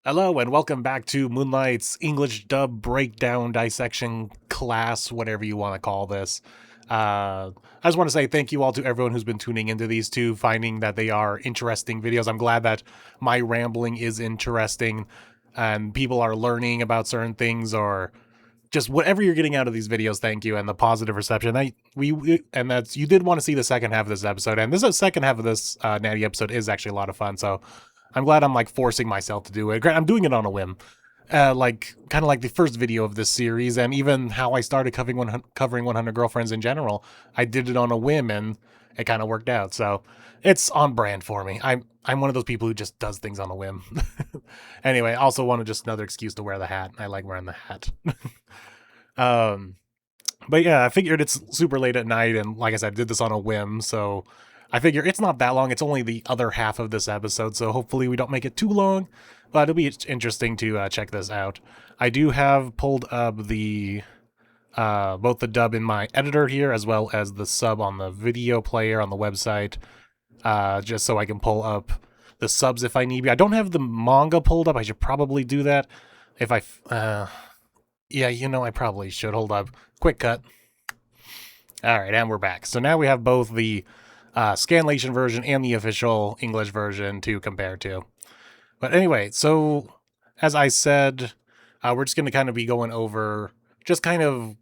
Hello and welcome back to Moonlight's English dub breakdown dissection class, whatever you want to call this. I just want to say thank you all to everyone who's been tuning into these two, finding that they are interesting videos. I'm glad that my rambling is interesting and people are learning about certain things or just whatever you're getting out of these videos. Thank you, and the positive reception. That's you did want to see the second half of this episode, and this second half of this Natty episode is actually a lot of fun. So I'm glad I'm like forcing myself to do it. I'm doing it on a whim, like kind of like the first video of this series, and even how I started covering 100 girlfriends in general. I did it on a whim, and it kind of worked out. So it's on brand for me. I'm one of those people who just does things on a whim. Anyway, I also wanted just another excuse to wear the hat. I like wearing the hat. um, but yeah, I figured it's super late at night, and like I said, I did this on a whim, so I figure it's not that long. It's only the other half of this episode, so hopefully we don't make it too long, but it'll be interesting to check this out. I do have pulled up the both the dub in my editor here, as well as the sub on the video player on the website, just so I can pull up the subs if I need be. I don't have the manga pulled up. I should probably do that. If I, yeah, I probably should. Hold up. Quick cut. All right, and we're back. So now we have both the Scanlation version and the official English version to compare to. But anyway, so as I said, we're just going to kind of be going over just kind of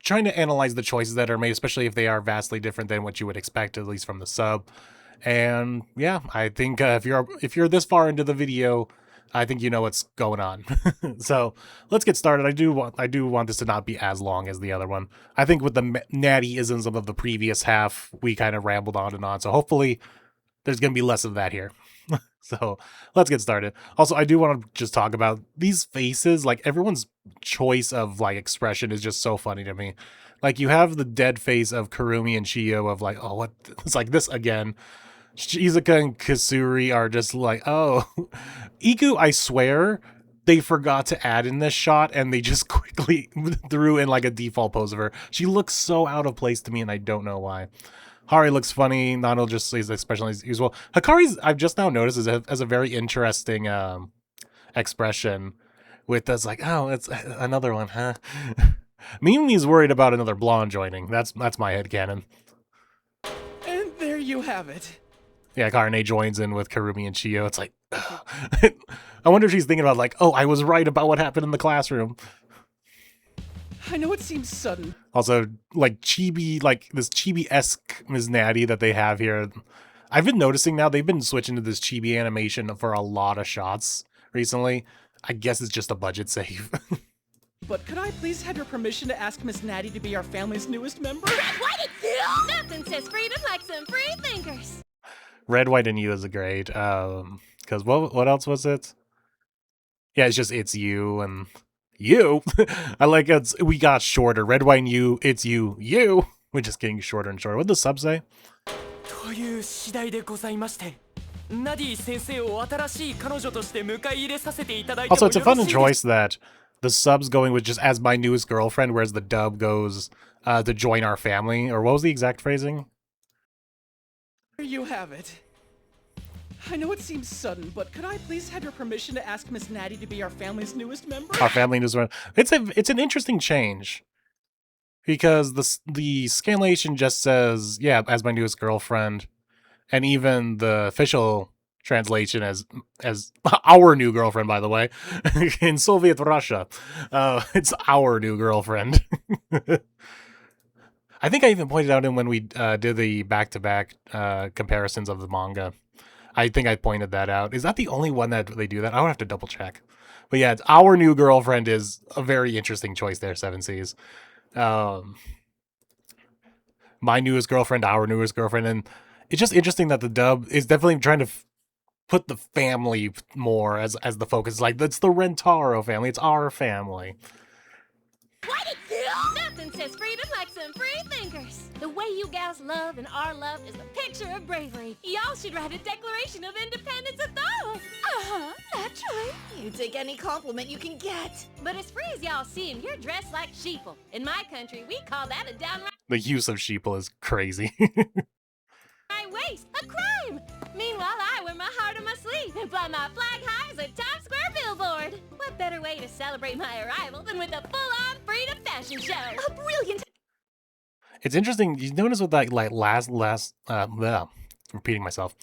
trying to analyze the choices that are made, especially if they are vastly different than what you would expect, at least from the sub. And yeah, I think if you're this far into the video, I think you know what's going on. So let's get started. I do want this to not be as long as the other one. I think with the natty isms of the previous half, we kind of rambled on and on. So hopefully there's going to be less of that here. So let's get started. Also, I do want to just talk about these faces. Like everyone's choice of like expression is just so funny to me. Like you have the dead face of Kurumi and Shio of like, oh, what? It's like this again. Shizuka and Kasuri are just like, oh. Iku, I swear, they forgot to add in this shot and they just quickly threw in like a default pose of her. She looks so out of place to me and I don't know why. Hari looks funny. Nano just stays especially as usual. Hikari's, I've just now noticed, as a very interesting expression with this like, oh, it's another one, huh? Mimi's worried about another blonde joining. That's my headcanon. And there you have it. Yeah, Karne joins in with Kurumi and Shio. It's like, I wonder if she's thinking about like, oh, I was right about what happened in the classroom. I know it seems sudden. Also, like chibi, like this chibi-esque Ms. Natty that they have here. I've been noticing now they've been switching to this chibi animation for a lot of shots recently. I guess it's just a budget save. But could I please have your permission to ask Miss Natty to be our family's newest member? What did you? Nothing says freedom like some free thinkers. Red, White, and You is a great. Because what else was it? Yeah, it's you and you. I like it. We got shorter. Red, White, and You. It's you. We're just getting shorter and shorter. What does the sub say? という次第でございまして、ナディ先生を新しい彼女として迎え入れさせていただいても Also, よ it's a ろ fun しいです choice that the sub's going with just as my newest girlfriend, whereas the dub goes to join our family. Or what was the exact phrasing? There you have it. I know it seems sudden, but could I please have your permission to ask Miss Natty to be our family's newest member? Our family newest member. It's an interesting change. Because the scanlation just says, yeah, as my newest girlfriend. And even the official translation as our new girlfriend, by the way, in Soviet Russia. It's our new girlfriend. I think I even pointed out in when we did the back-to-back comparisons of the manga. I think I pointed that out. Is that the only one that they do that? I would have to double check. But yeah, it's our new girlfriend is a very interesting choice there, Seven Seas. My newest girlfriend, our newest girlfriend, and it's just interesting that the dub is definitely trying to put the family more as the focus. Like, it's the Rentaro family. It's our family. What did you? Nothing says freedom like some free thinkers. The way you gals love and are loved is a picture of bravery. Y'all should write a Declaration of Independence of those. Naturally. You take any compliment you can get. But as free as y'all seem, you're dressed like sheeple. In my country, we call that a downright The use of sheeple is crazy. waste, a crime. Meanwhile, I wear my heart on my sleeve and fly my flag high as a Times Square better way to celebrate my arrival than with a full-on freedom fashion show? A brilliant. It's interesting. You notice with that like last repeating myself.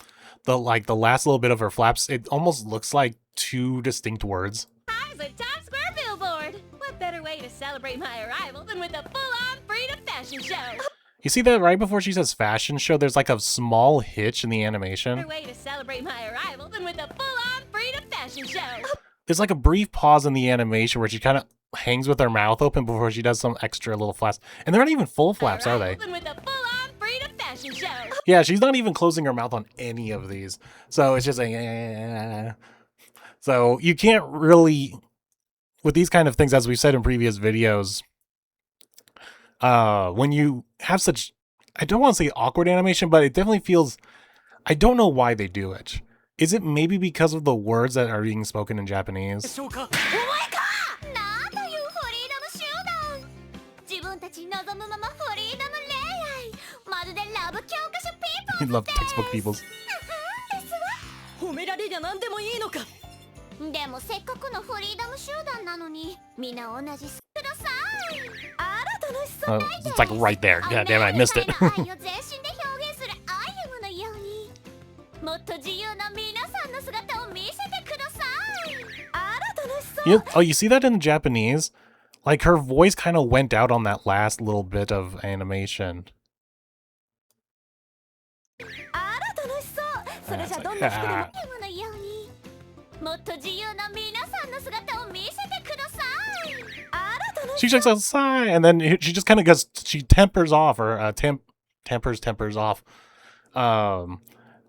The last little bit of her flaps, it almost looks like two distinct words. Eyes a Times Square billboard. What better way to celebrate my arrival than with a full-on freedom fashion show? You see that right before she says fashion show, there's like a small hitch in the animation. Better way to celebrate my arrival than with a full-on freedom fashion show. There's like a brief pause in the animation where she kind of hangs with her mouth open before she does some extra little flaps. And they're not even full flaps, are they? Arrival than with a full-on freedom fashion show. Yeah, she's not even closing her mouth on any of these. So it's just like, So you can't really, with these kind of things, as we've said in previous videos, when you have such, I don't want to say awkward animation, but it definitely feels, I don't know why they do it. Is it maybe because of the words that are being spoken in Japanese? そうかなんというフリーダム集団。自分たち望むままフリーダム恋愛。まるでラブ教科書ピー I ポー love textbook peoples. ですわ。褒められりゃ何でもいいのか。でもせっかくのフリーダム集団なのにみんな同じください。あら楽しそう。 It's like right there. God damn it, I missed it. 愛を全身で表現するアイアムのように。もっと自由な皆さんの姿を見せてください。あら楽しそう。 You see that in the Japanese? Like her voice kind of went out on that last little bit of animation. あら楽しそう。それじゃどんな服でもアイアムのように。もっと自由な皆さんの姿を見せてください。あら楽し She just says sigh, and then she just kind of goes, she tempers off, or tempers off.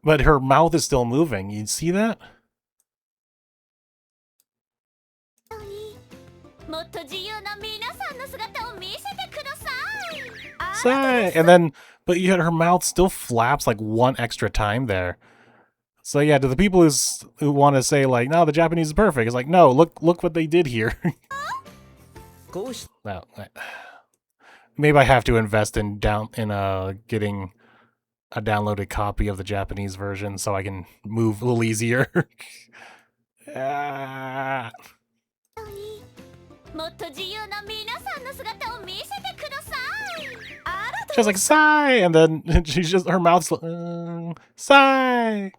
But her mouth is still moving. You see that? そうに。もっと自由な皆さんの姿を見せてください。あら Sigh, and then, but yet her mouth still flaps like one extra time there. So yeah, to the people who want to say like, no, the Japanese is perfect, it's like, no, look what they did here. こうし No, maybe I have to invest in getting a downloaded copy of the Japanese version so I can move a little easier. Ah. もっと自由な皆さんの姿を見せてください。あら She's like sigh, and then she's just her mouth's sigh.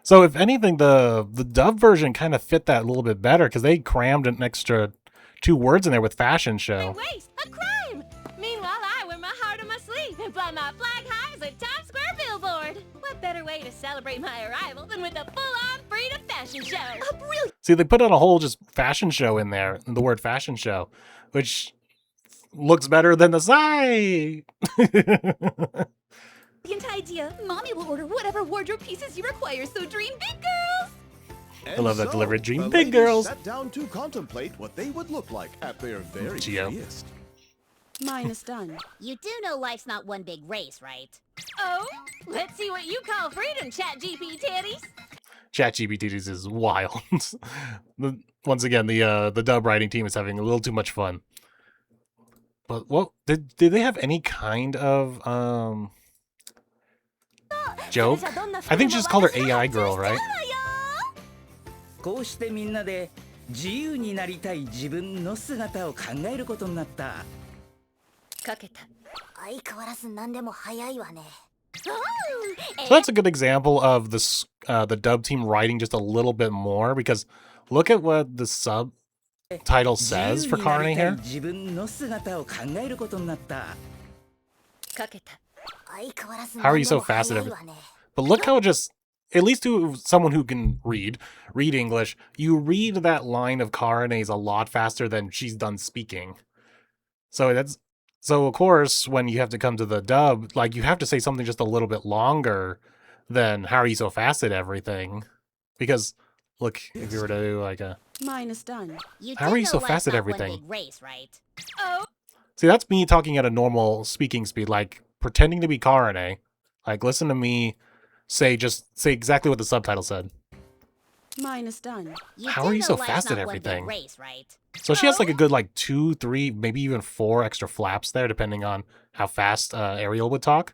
So if anything, the dub version kind of fit that a little bit better because they crammed an extra 2 words in there with fashion show. waste, a crime. Meanwhile, I wear my heart on my sleeve and fly my flag high as a Times Square billboard. What better way to celebrate my arrival than with a full-on freedom fashion show? A brilliant. See, they put on a whole just fashion show in there, the word fashion show, which looks better than the sigh. Idea. Mommy will order whatever wardrobe pieces you require, so dream big, girls! I love that delivery. Dream the big, ladies girls. Sat down to contemplate what they would look like at their very Geo. freest. Mine is done. You do know life's not one big race, right? Oh? Let's see what you call freedom, ChatGPT titties. ChatGPT is wild. Once again, the dub writing team is having a little too much fun. But what did they have any kind of joke? I think she just called her AI girl, right? こうしてみんなで自由になりたい自分の姿を考えることになった かけた。相変わらず何でも早いわね。 So that's a good example of the dub team writing just a little bit more because look at what the subtitle says for 自由にな Karne りたい here. 自分の姿を考えることになった かけた。相変わらず How are you 何で so も fast 早 at い it? わね。 But look how just, at least to someone who can read English, you read that line of Karane's a lot faster than she's done speaking. So of course, when you have to come to the dub, like you have to say something just a little bit longer than how are you so fast at everything? Because look, if you were to do like a, Mine is done. You How do are you know so life's fast at not one everything? big race, right? Oh? see, that's me talking at a normal speaking speed, like pretending to be Karane. Like listen to me say exactly what the subtitle said. Mine is done. You How do are you know so life's fast at not one big everything? race, right? So she has like a good like 2, 3, maybe even 4 extra flaps there, depending on how fast Ariel would talk.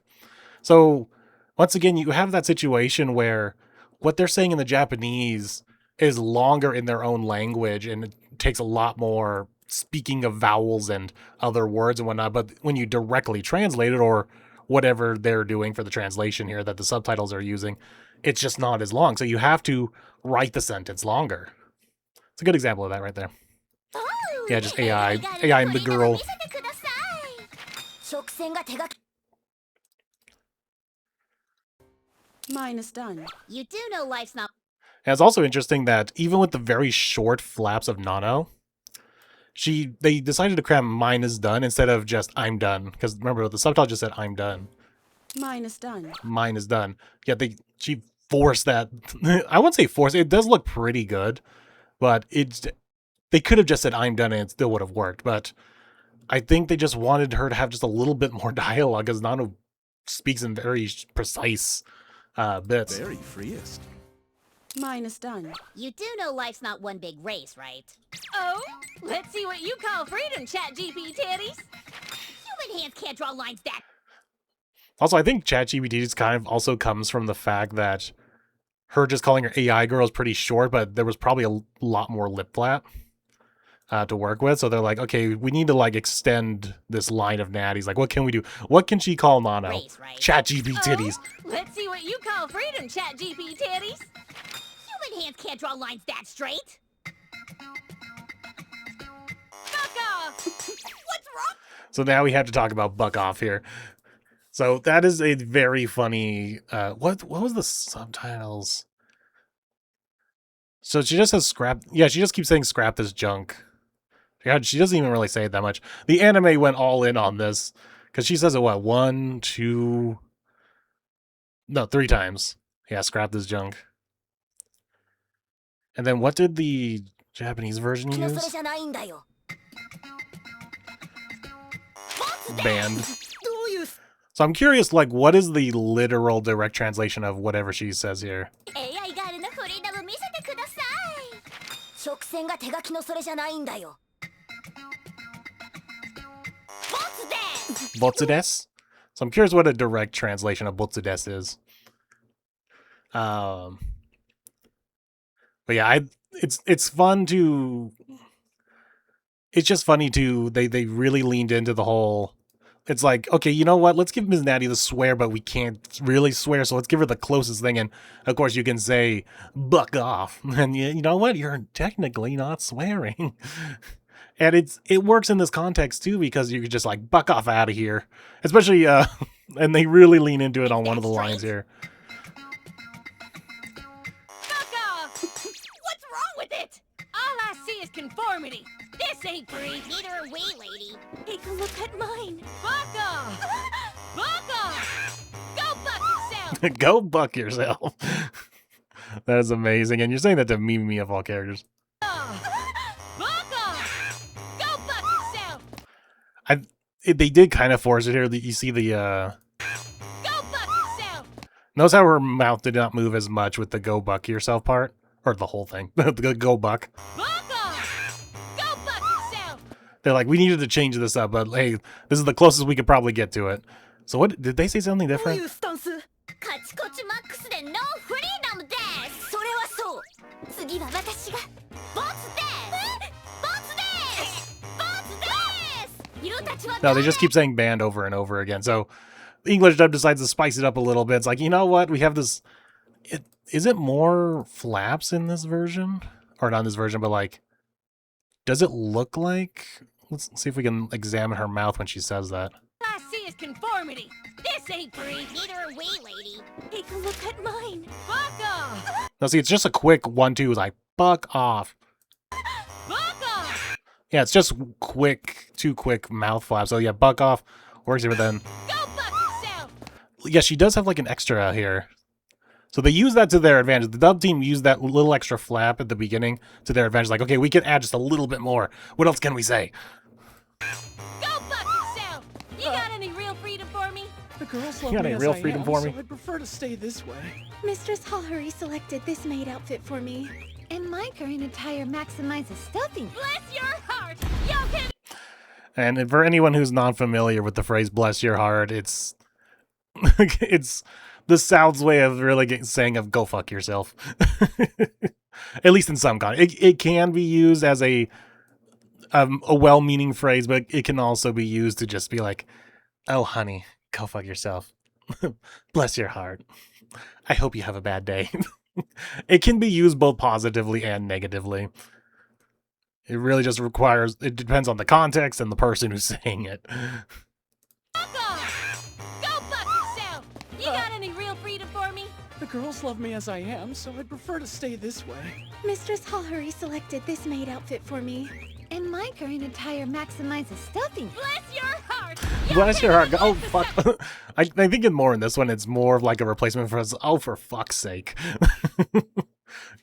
So once again, you have that situation where what they're saying in the Japanese is longer in their own language, and it takes a lot more speaking of vowels and other words and whatnot. But when you directly translate it, or whatever they're doing for the translation here that the subtitles are using, it's just not as long. So you have to write the sentence longer. It's a good example of that right there. Yeah, just AI and the girl. Mine is done. You do know life's not. And it's also interesting that even with the very short flaps of Nano, they decided to cram "mine is done" instead of just "I'm done." Because remember, the subtitle just said "I'm done." Mine is done. Mine is done. Yet she forced that. I wouldn't say forced. It does look pretty good, but they could have just said "I'm done" and it still would have worked. But I think they just wanted her to have just a little bit more dialogue, because Nano speaks in very precise bits. Very freest. Mine is done. You do know life's not one big race, right? Oh? Let's see what you call freedom, ChatGPT titties. Human hands can't draw lines that. Also, I think ChatGPT just kind of also comes from the fact that her just calling her AI girl is pretty short, but there was probably a lot more lip flap to work with. So they're like, okay, we need to like extend this line of Naddy's. Like, what can we do? What can she call Nano? Race, right? ChatGPT titties. Oh? Let's see what you call freedom, ChatGPT titties. Human hands can't draw lines that straight. Fuck off! What's wrong? So now we have to talk about Buck Off here. So that is a very funny. What was the subtitles? So she just says scrap. Yeah, she just keeps saying scrap this junk. God, she doesn't even really say it that much. The anime went all in on this because she says it what 1, 2, no 3 times. Yeah, scrap this junk. And then what did the Japanese version use? Banned. So I'm curious, like, what is the literal direct translation of whatever she says here? Botsudes? So I'm curious what a direct translation of Botsudes is. But yeah, it's fun to. It's just funny to they really leaned into the whole. It's like, okay, you know what? Let's give Ms. Naddy the swear, but we can't really swear, so let's give her the closest thing. And of course, you can say "buck off," and you know what? You're technically not swearing. And it works in this context too, because you could just like buck off out of here, especially and they really lean into it on one of the lines here. What's wrong with it? All I see is conformity. This ain't free. Neither are we, lady. Take a look at mine. Buck off! Buck off! Go buck yourself! Go buck yourself. That is amazing. And you're saying that to Mimi of all characters. Buck off! Go buck yourself! They did kind of force it here. You see the Go buck yourself! notice how her mouth did not move as much with the "go buck yourself" part, or the whole thing. The "go buck." Buck off! Go buck yourself! They're like, we needed to change this up, but hey, this is the closest we could probably get to it. So what did they say something different? カチコチマックスでノーフリーダムです。それはそう。次は私がボツです。ボツです。ボツです。Youたちは No, they just keep saying "band" over and over again. So the English dub decides to spice it up a little bit. It's like, you know what? We have this. Is it more flaps in this version, or not in this version? But like, does it look like? Let's see if we can examine her mouth when she says that. I see is conformity. This ain't free. Neither are we, lady. Take a look at mine. Buck off! No, see, it's just a quick 1-2, like "buck off." Buck off! Yeah, it's just two quick mouth flaps. So yeah, "buck off" works here, but then Go buck yourself! yeah, she does have like an extra here. So they use that to their advantage. The dub team used that little extra flap at the beginning to their advantage. Like, okay, we can add just a little bit more. What else can we say? Go buck yourself! You got any real freedom for me? The girls love You got me any as real I freedom am, for so me? I'd prefer to stay this way. Mistress Hollery selected this maid outfit for me. And my current attire maximizes stealthiness. Bless your heart! Y'all can And for anyone who's not familiar with the phrase "bless your heart," it's it's the South's way of really saying of "go fuck yourself." At least in some it can be used as a well-meaning phrase, but it can also be used to just be like, "Oh, honey, go fuck yourself. Bless your heart. I hope you have a bad day." It can be used both positively and negatively. It really just requires, it depends on the context and the person who's saying it. Fuck off! Go fuck yourself! You got any real freedom for me? The girls love me as I am, so I'd prefer to stay this way. Mistress Hallhurry selected this maid outfit for me. And my current attire maximizes stealthiness. Bless your heart! Y'all Bless your can't heart. even Oh, lift the fuck. I think in more in this one, it's more of like a replacement for, oh, for fuck's sake.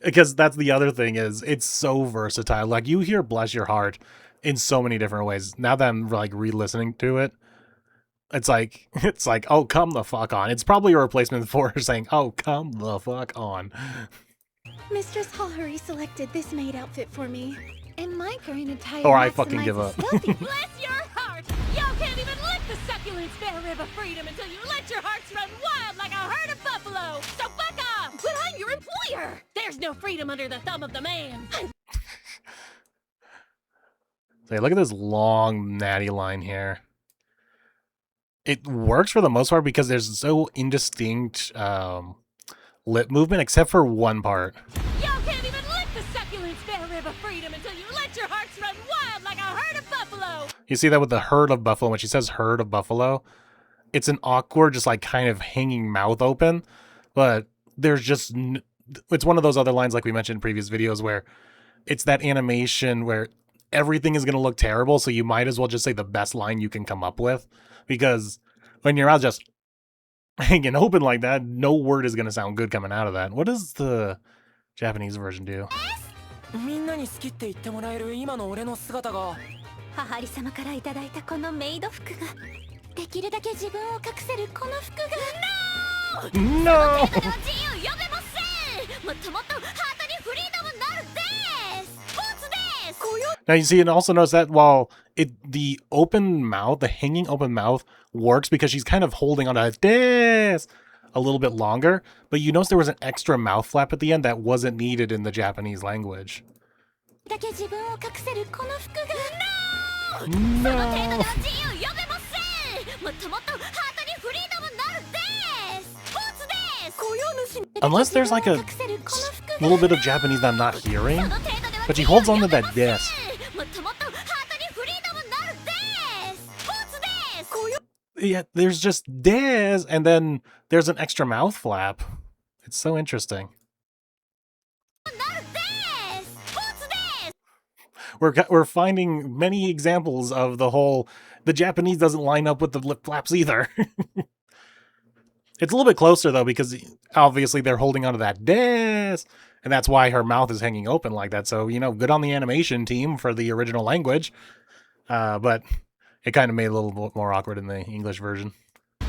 Because that's the other thing is, it's so versatile. Like, you hear bless your heart in so many different ways. Now that I'm like re-listening to it, it's like, oh, come the fuck on. It's probably a replacement for saying, oh, come the fuck on. Mistress Hallhurry selected this maid outfit for me. And my current attire Or I fucking give up. stealthiness. Bless your heart! Y'all can't even lick the succulent spare rib of freedom until you let your hearts run wild like a herd of buffalo! So fuck off! But I'm your employer! There's no freedom under the thumb of the man! Say, look at this long Naddy line here. It works for the most part because there's so indistinct lip movement, except for one part. Y'all can't even lick the succulent spare rib of freedom until you let your hearts run wild like a herd of buffalo! You see that with the herd of buffalo. When she says herd of buffalo, it's an awkward, just like kind of hanging mouth open. But there's just, it's one of those other lines like we mentioned in previous videos where it's that animation where everything is going to look terrible. So you might as well just say the best line you can come up with. Because when you're out just hanging open like that, no word is going to sound good coming out of that. What does the Japanese version do? みんなに好きって言ってもらえる今の俺の姿が母あり様からいただいたこのメイド服ができるだけ自分を隠せるこの服が No! 自由呼べませんもっともっとハートにフリーダムなるですスポーツです Now you see, and also notice that while the open mouth, the hanging open mouth works because she's kind of holding on to this a little bit longer, but you notice there was an extra mouth flap at the end that wasn't needed in the Japanese language. だけ自分を隠せるこの服が No! 自由呼べませんもっともっとハートにフリーダムなるですスポーツです雇用主 Unless there's like a little bit of Japanese that I'm not hearing, but she holds on to that this. もっともっとハートにフリーダムなるですスポーツです雇用 Yeah, there's just this, and then there's an extra mouth flap. It's so interesting. なるですスポーツです We're finding many examples of the Japanese doesn't line up with the lip flaps either. It's a little bit closer though, because obviously they're holding onto that des, and that's why her mouth is hanging open like that. So, good on the animation team for the original language. But it kind of made it a little bit more awkward in the English version.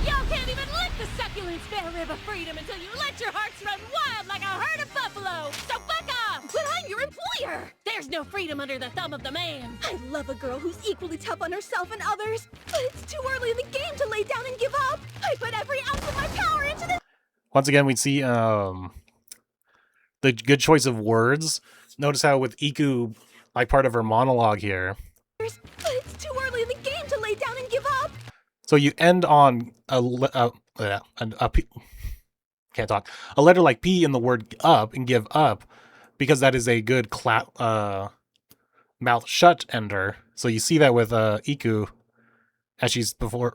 Y'all can't even lick the succulent spare rib of freedom until you let your hearts run wild like a herd of buffalo! So fuck off! But I'm your employer! There's no freedom under the thumb of the man! I love a girl who's equally tough on herself and others, but it's too early in the game to lay down and give up. I put every ounce of my power into this. Once again, we see the good choice of words. Notice how with Iku, like part of her monologue here, But it's too early in the game to lay down and give up. so you end on can't talk. A letter like P in the word up and give up, because that is a good mouth shut ender. So you see that with Iku as she's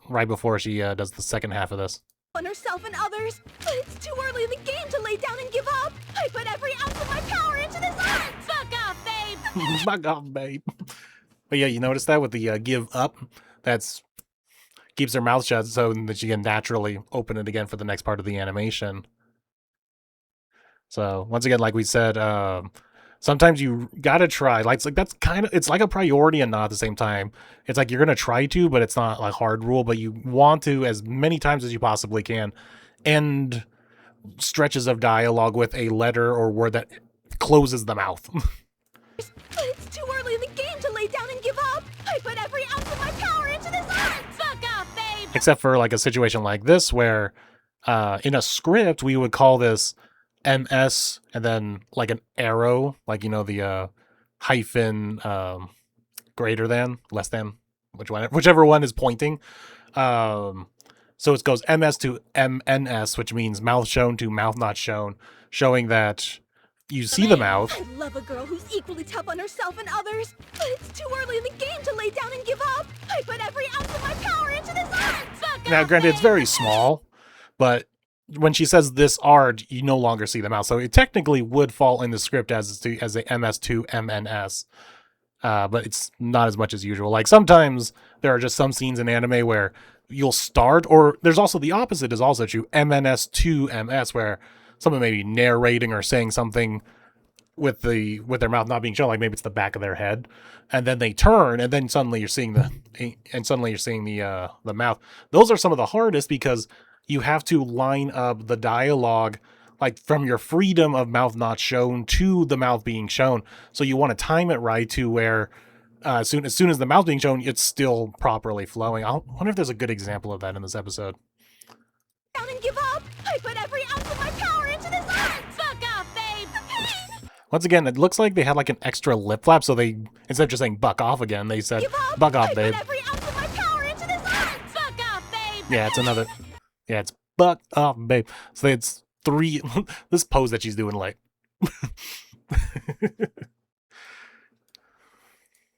right before she does the second half of this. On herself and others, but it's too early in the game to lay down and give up. I put every ounce of my power into this art. Fuck off, babe! Fuck off, babe. But yeah, you notice that with the give up, that's keeps her mouth shut so that she can naturally open it again for the next part of the animation. So once again, like we said, sometimes you gotta try. Like that's it's like a priority and not at the same time. It's like you're gonna try to, but it's not like hard rule. But you want to as many times as you possibly can end stretches of dialogue with a letter or word that closes the mouth. But it's too early in the game to lay down and give up. I put every ounce of my power into this art. Fuck off, babe! Except for like a situation like this where in a script we would call this MS and then like an arrow, like the hyphen greater than, less than, whichever one is pointing. So it goes MS to MNS, which means mouth shown to mouth not shown, showing that you see the mouth. I love a girl who's equally tough on herself and others, but it's too early in the game to lay down and give up. I put every ounce of my power into this art. Now, granted, it's very small, but when she says this art, you no longer see the mouth. So it technically would fall in the script as a MS2 MNS. But it's not as much as usual. Like sometimes there are just some scenes in anime where you'll start, or there's also the opposite is also true, MNS to MS, where someone may be narrating or saying something with their mouth not being shown, like maybe it's the back of their head, and then they turn, and then suddenly you're seeing the mouth. Those are some of the hardest because you have to line up the dialogue like from your freedom of mouth not shown to the mouth being shown. So you want to time it right to where as soon as the mouth being shown, it's still properly flowing. I wonder if there's a good example of that in this episode. Down and give up. I put every ounce of my power into this art. Fuck off, babe! The pain. Once again, it looks like they had like an extra lip flap, so they, instead of just saying buck off again, they said Give up. buck off, I babe. put every ounce of my power into this art. Fuck off, babe! Yeah, it's buck off, babe. So it's three, this pose that she's doing, like.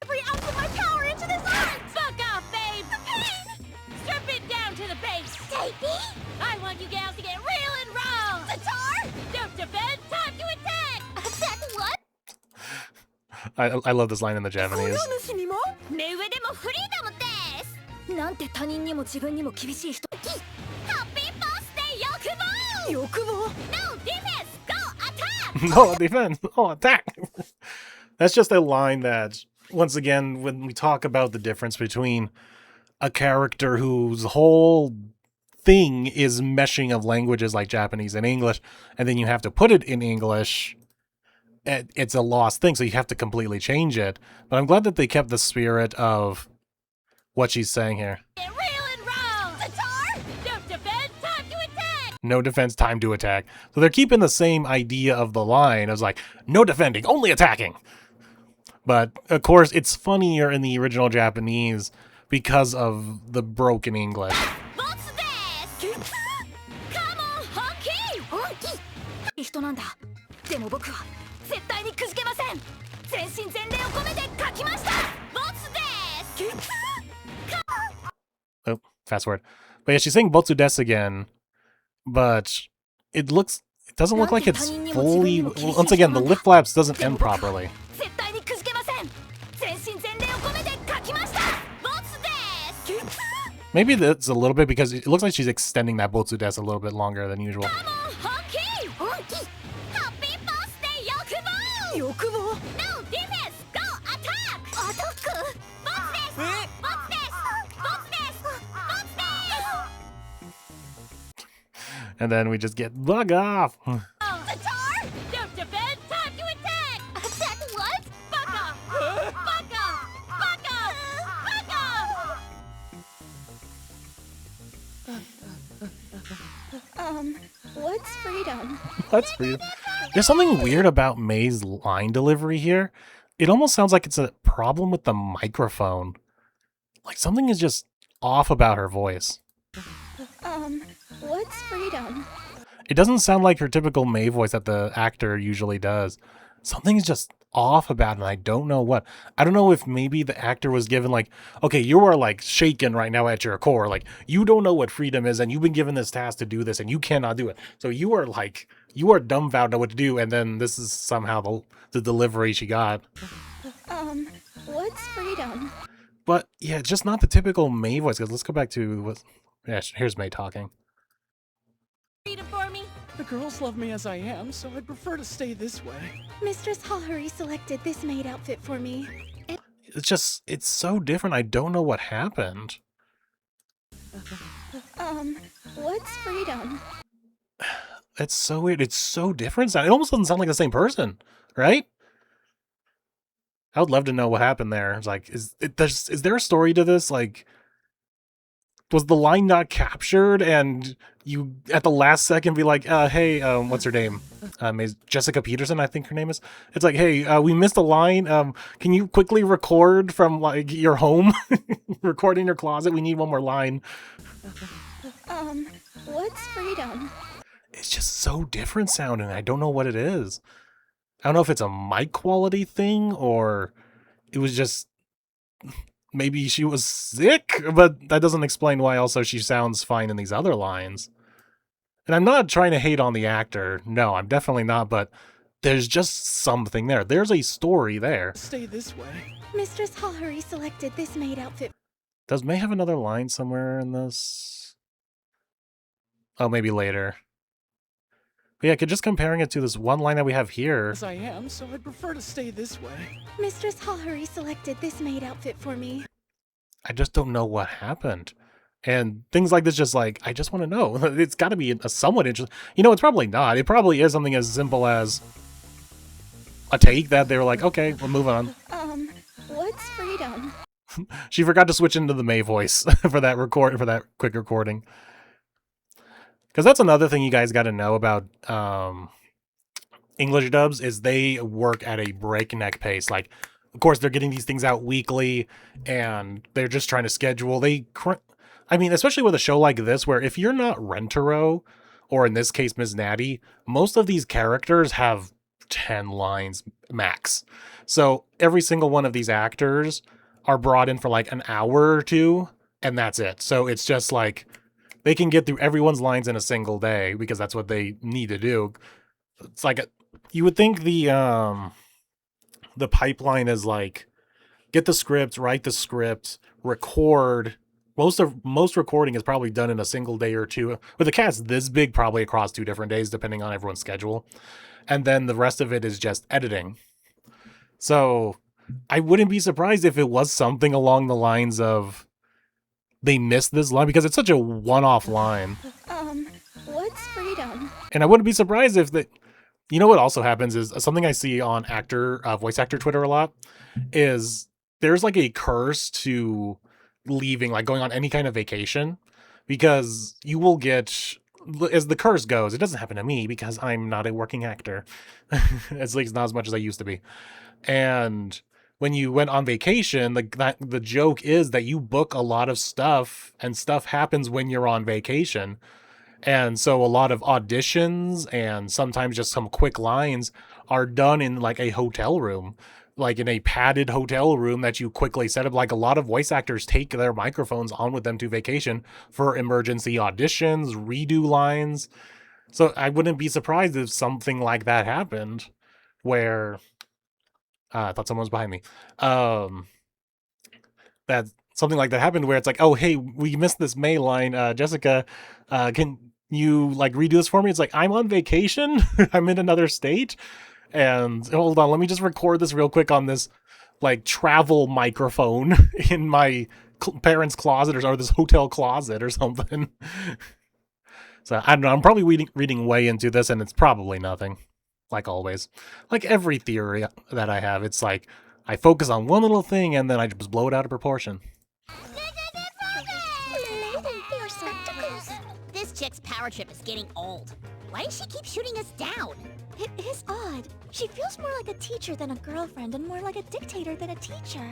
Every ounce of my power into this art. Fuck off, babe! The pain. Strip it down to the base! Davey. I want you gals to get real and raw! Tatar. Don't defend, time to attack! Attack what? I love this line in the Japanese. 目上でもフリーダムですなんて他人にも自分にも厳しい人。ハッピーバースデー欲望欲望。 No defense, go attack! No defense, oh attack. That's just a line that, once again, when we talk about the difference between a character whose whole thing is meshing of languages like Japanese and English, and then you have to put it in English, it's a lost thing, so you have to completely change it. But I'm glad that they kept the spirit of what she's saying here. Get real and raw! Tatar. Don't defend, time to attack! No defense, time to attack. So they're keeping the same idea of the line. It's like, no defending, only attacking. But, of course, it's funnier in the original Japanese because of the broken English. What's this? Come on, honky! 本気。人なんだ。でも僕は絶対にくじけません。全身全霊を込めて書きました。 What's this? Oh, fast forward. But yeah, she's saying Botsu des again, but it doesn't look like it's fully, once again, the lip flaps doesn't end properly. 絶対にくじけません。全身全霊を込めて書きました。 What's this? Maybe that's a little bit because it looks like she's extending that Botsu des a little bit longer than usual. Come on, honky! 本気。 Happy birthday, 欲望欲望。 No defense, go attack! アタック。 What's this? What's this? What's this? What's this? And then we just get bug off. Tatar. Don't defend, time to attack! Attack what? Fuck off! Fuck off! Fuck off! Fuck off! What's freedom? That's weird. There's something weird about May's line delivery here. It almost sounds like it's a problem with the microphone. Like something is just off about her voice. What's freedom? It doesn't sound like her typical May voice that the actor usually does. Something is just off about it, and I don't know what. I don't know if maybe the actor was given like, okay, you are like shaken right now at your core. Like you don't know what freedom is, and you've been given this task to do this, and you cannot do it. So you are dumbfounded what to do, and then this is somehow the delivery she got. What's freedom? But yeah, it's just not the typical May voice. 'Cause let's go back to what. Yeah, here's May talking. Read it for me. The girls love me as I am, so I'd prefer to stay this way. Mistress Hahari selected this maid outfit for me. It's so different. I don't know what happened. What's freedom? It's so weird. It's so different. It almost doesn't sound like the same person, right? I would love to know what happened there. It's like, is there a story to this? Like, was the line not captured and you at the last second be like, hey, what's her name? Jessica Peterson, I think her name is. It's like, hey, we missed a line. Can you quickly record from like your home? Record in your closet. We need one more line. What's freedom? It's just so different sounding. I don't know what it is. I don't know if it's a mic quality thing or it was just maybe she was sick, but that doesn't explain why also she sounds fine in these other lines. And I'm not trying to hate on the actor. No, I'm definitely not, but there's just something there. There's a story there. Stay this way. Mistress Hallhurry selected this maid outfit. Does May have another line somewhere in this? Oh, maybe later. But yeah, just comparing it to this one line that we have here. As I am, so I'd prefer to stay this way. Mistress Hallhurry selected this maid outfit for me. I just don't know what happened. And things like this, just like, I just want to know. It's got to be a somewhat interesting. You know, it's probably not. It probably is something as simple as a take that they were like, okay, we'll move on. What's freedom? She forgot to switch into the May voice for that quick recording. Because that's another thing you guys got to know about English dubs is they work at a breakneck pace. Like, of course, they're getting these things out weekly, and they're just trying to schedule. I mean, especially with a show like this, where if you're not Rentaro, or in this case, Ms. Naddy, most of these characters have 10 lines max. So every single one of these actors are brought in for like an hour or two, and that's it. So it's just like they can get through everyone's lines in a single day because that's what they need to do. It's like you would think the pipeline is like get the script, write the script, record. Most recording is probably done in a single day or two. With a cast this big, probably across 2 different days, depending on everyone's schedule. And then the rest of it is just editing. So I wouldn't be surprised if it was something along the lines of they missed this line because it's such a one-off line. What's freedom? And I wouldn't be surprised if that. You know what also happens is something I see on voice actor Twitter a lot is there's like a curse to leaving, like going on any kind of vacation, because you will get, as the curse goes, it doesn't happen to me because I'm not a working actor, at least not as much as I used to be. And when you went on vacation, the joke is that you book a lot of stuff and stuff happens when you're on vacation. And so a lot of auditions and sometimes just some quick lines are done in like a hotel room, like in a padded hotel room that you quickly set up. Like a lot of voice actors take their microphones on with them to vacation for emergency auditions, redo lines. So I wouldn't be surprised if something like that happened where I thought someone was behind me. That something like that happened where it's like, oh, hey, we missed this May line. Jessica, can you like redo this for me? It's like, I'm on vacation. I'm in another state. And hold on, let me just record this real quick on this like travel microphone in my parents' closet or this hotel closet or something. So I don't know. I'm probably reading way into this and it's probably nothing. Like always. Like every theory that I have, it's like I focus on one little thing and then I just blow it out of proportion. Your spectacles. This chick's power trip is getting old. Why does she keep shooting us down? It is odd. She feels more like a teacher than a girlfriend and more like a dictator than a teacher.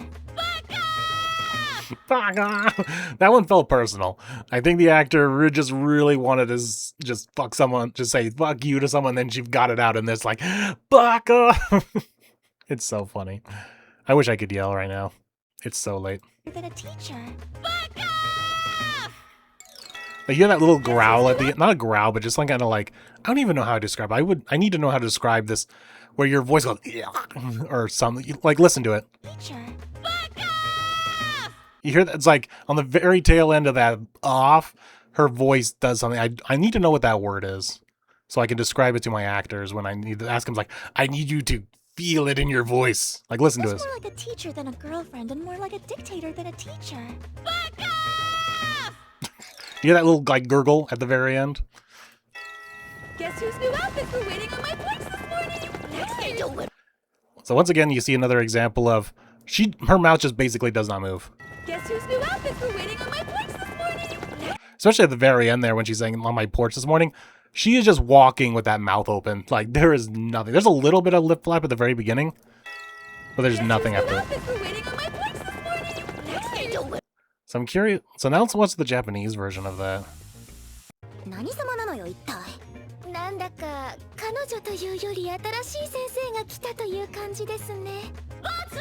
That one felt personal. I think the actor just really wanted to just fuck someone, just say fuck you to someone, then she got it out in this like, Baka! It's so funny. I wish I could yell right now. It's so late. Than a teacher. Like, you hear that little growl at the not a growl, but just like kind of like, I don't even know how to describe it. I need to know how to describe this where your voice goes or something. Like, listen to it. Teacher. You hear that? It's like on the very tail end of that off, her voice does something. I need to know what that word is so I can describe it to my actors when I need to ask them. Like, I need you to feel it in your voice. Like, listen to Feels this. more like a teacher than a girlfriend and more like a dictator than a teacher. You hear that little like gurgle at the very end? Guess whose new outfits were waiting on my porch this morning? Next day, deliver. So once again, you see another example of her mouth just basically does not move. Guess whose new outfits were waiting on my porch this morning? especially at the very end there when she's saying on my porch this morning, she is just walking with that mouth open. Like, there is nothing. There's a little bit of lip flap at the very beginning, but there's nothing after it. So I'm curious. So now let's watch the Japanese version of that. 何様なのよ一体なんだか彼女というより新しい先生が来たという感じですねボツ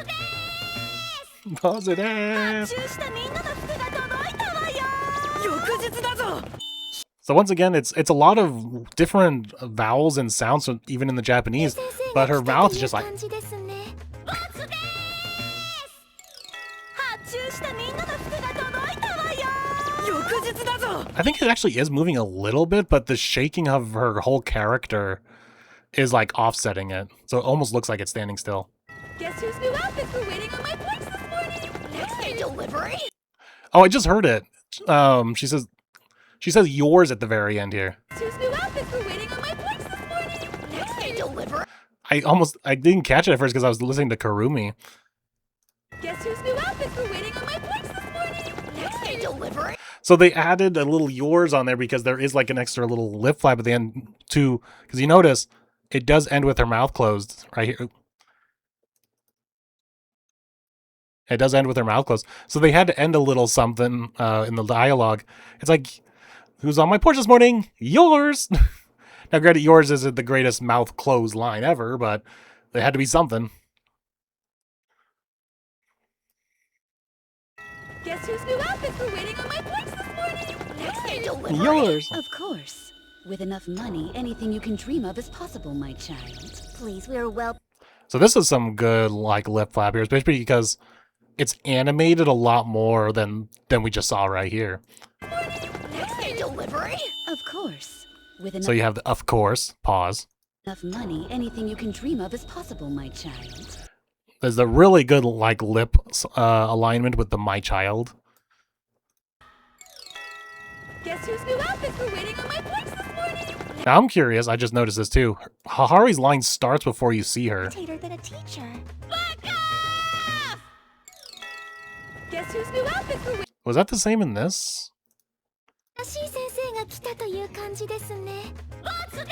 でーす Positive. 発注したみんなの服が届いたわよ翌日だぞ So once again, it's a lot of different vowels and sounds, so even in the Japanese, but her mouth is just like. 感じですねボツでーす発注したみんなの服が届いたわよ翌日だぞ I think it actually is moving a little bit, but the shaking of her whole character is like offsetting it, so it almost looks like it's standing still. Guess whose new outfits were waiting on my porch this morning? Next day delivery? Oh, I just heard it. She says yours at the very end here. Guess whose new outfits were waiting on my porch this morning? Next day delivery? I didn't catch it at first because I was listening to Karumi. Guess whose new outfits were waiting on my porch this morning? Next day delivery? So they added a little yours on there because there is like an extra little lip flap at the end too. Because you notice it does end with her mouth closed right here. It does end with her mouth closed. So they had to end a little something in the dialogue. It's like, who's on my porch this morning? Yours! Now, granted, yours isn't the greatest mouth closed line ever, but there had to be something. Guess whose new outfits were waiting on my porch this morning? Next day delivery? Yours! Of course. With enough money, anything you can dream of is possible, my child. Please, we are well. So this is some good, like, lip flap here, especially because it's animated a lot more than we just saw right here. Next day delivery? Of course. With enough, So you have the, of course, pause. enough money, anything you can dream of is possible, my child. There's the really good, like, lip alignment with the my child. Guess whose new outfits were waiting on my porch this morning? Now I'm curious, I just noticed this too. Hahari's line starts before you see her. Tater than a teacher. Fuck off! Guess whose new outfits were waiting? Was that the same in this? 新しい先生が来たという感じですね。ボツでーす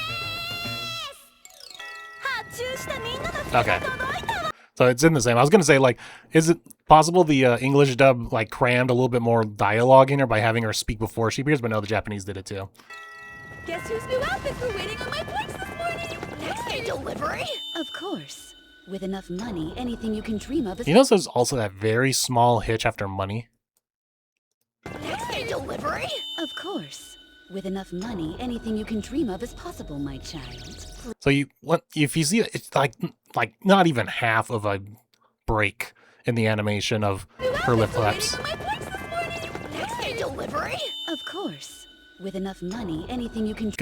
発注したみんなの服が Okay. 届いたわ So it's in the same. I was gonna say, like, is it possible the English dub, like, crammed a little bit more dialogue in her by having her speak before she appears? But no, the Japanese did it too. Guess whose new outfits were waiting on my porch this morning? Next day delivery? Of course. With enough money, anything you can dream of is You notice there's also that very small hitch after money? Next day delivery? Of course. With enough money, anything you can dream of is possible, my child. So if you see it, it's like not even half of a break in the animation of her lip flaps. Waiting on my porch this morning? Next day delivery? Of course. With enough money, anything you can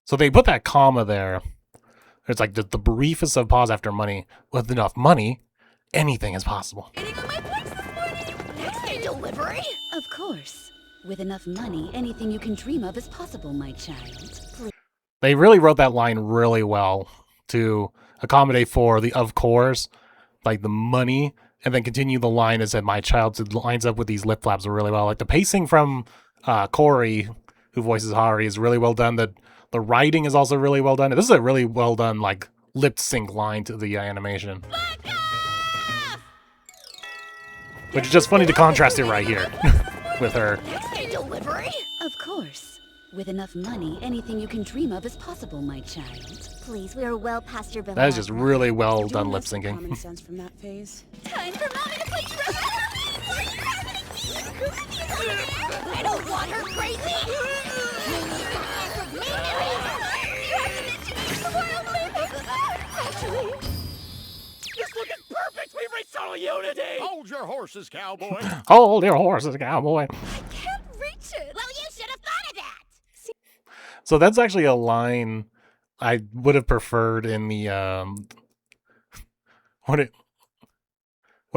So they put that comma there. It's like the briefest of pause after money. With enough money, anything is possible. Waiting on my porch this morning? Next day delivery? Of course. With enough money, anything you can dream of is possible, my child. They really wrote that line really well to accommodate for the of course, like the money, and then continue the line that said my child. So it lines up with these lip flaps really well. Like the pacing from Corey, who voices Hari, is really well done. The writing is also really well done. This is a really well done, like, lip sync line to the animation. Which is just funny to contrast it right here with her. Next day delivery? Of course. With enough money, anything you can dream of is possible, my child. Please, we are well past your bill. That is just really well Do you done lip have some common syncing. sense from that phase? Time for mommy to put you I don't want her crazy! Actually, This looking perfect! We've reached total unity! Hold your horses, cowboy. Hold your horses, cowboy. I can't reach it! Well, you should have thought of that! So that's actually a line I would have preferred in the what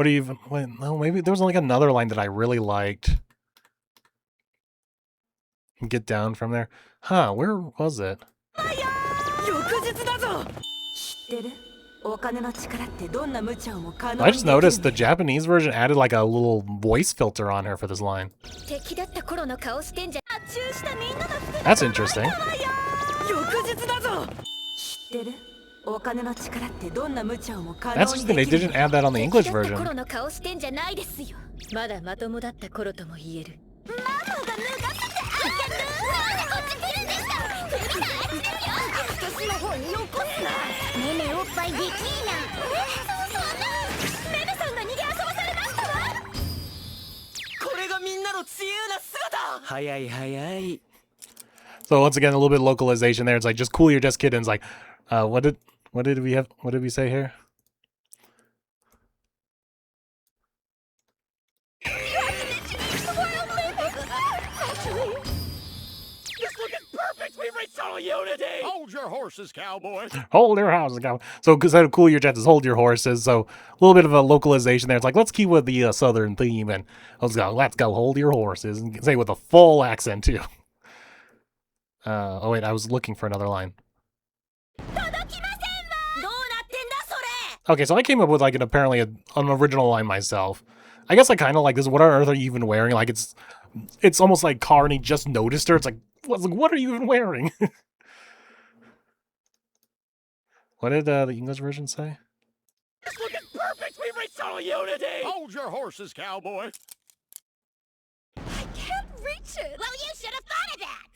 do you even wait, no, maybe there was like another line that I really liked. Get down from there. Huh, where was it? 翌日だぞ I just noticed the Japanese version added like a little voice filter on her for this line. 敵だった頃の顔してんじゃ発 That's interesting. 翌日だぞ。知ってる？お金の力ってどんな無茶をも可 That's 能 just に they できる。 didn't add that on the English だった version. 頃の顔してんじゃないですよ。まだまともだった頃とも言える。ママが脱がせてあげる。なんでこっち来るんですか。私の方によこすな。ねねおっぱいできーな。そんな。ねねさんが逃げ遊ばされましたわ。これがみんなの自由な姿。早い早い。 So once again, a little bit of localization there. It's like just cool your just kiddings. Like, what did we say here? This look is perfect! We reached total unity! Hold your horses, cowboy! Hold your horses. So instead of cool your jets, is hold your horses. So a little bit of a localization there. It's like, let's keep with the southern theme and let's go hold your horses and say with a full accent too. Oh wait, I was looking for another line. Okay, so I came up with like apparently an original line myself. I guess I kind of like this. What on earth are you even wearing? Like it's almost like Carney just noticed her. It's like what are you even wearing? What did the English version say? This look is perfect! We reached total unity! Hold your horses, cowboy! I can't reach it. Well, you should have thought of that.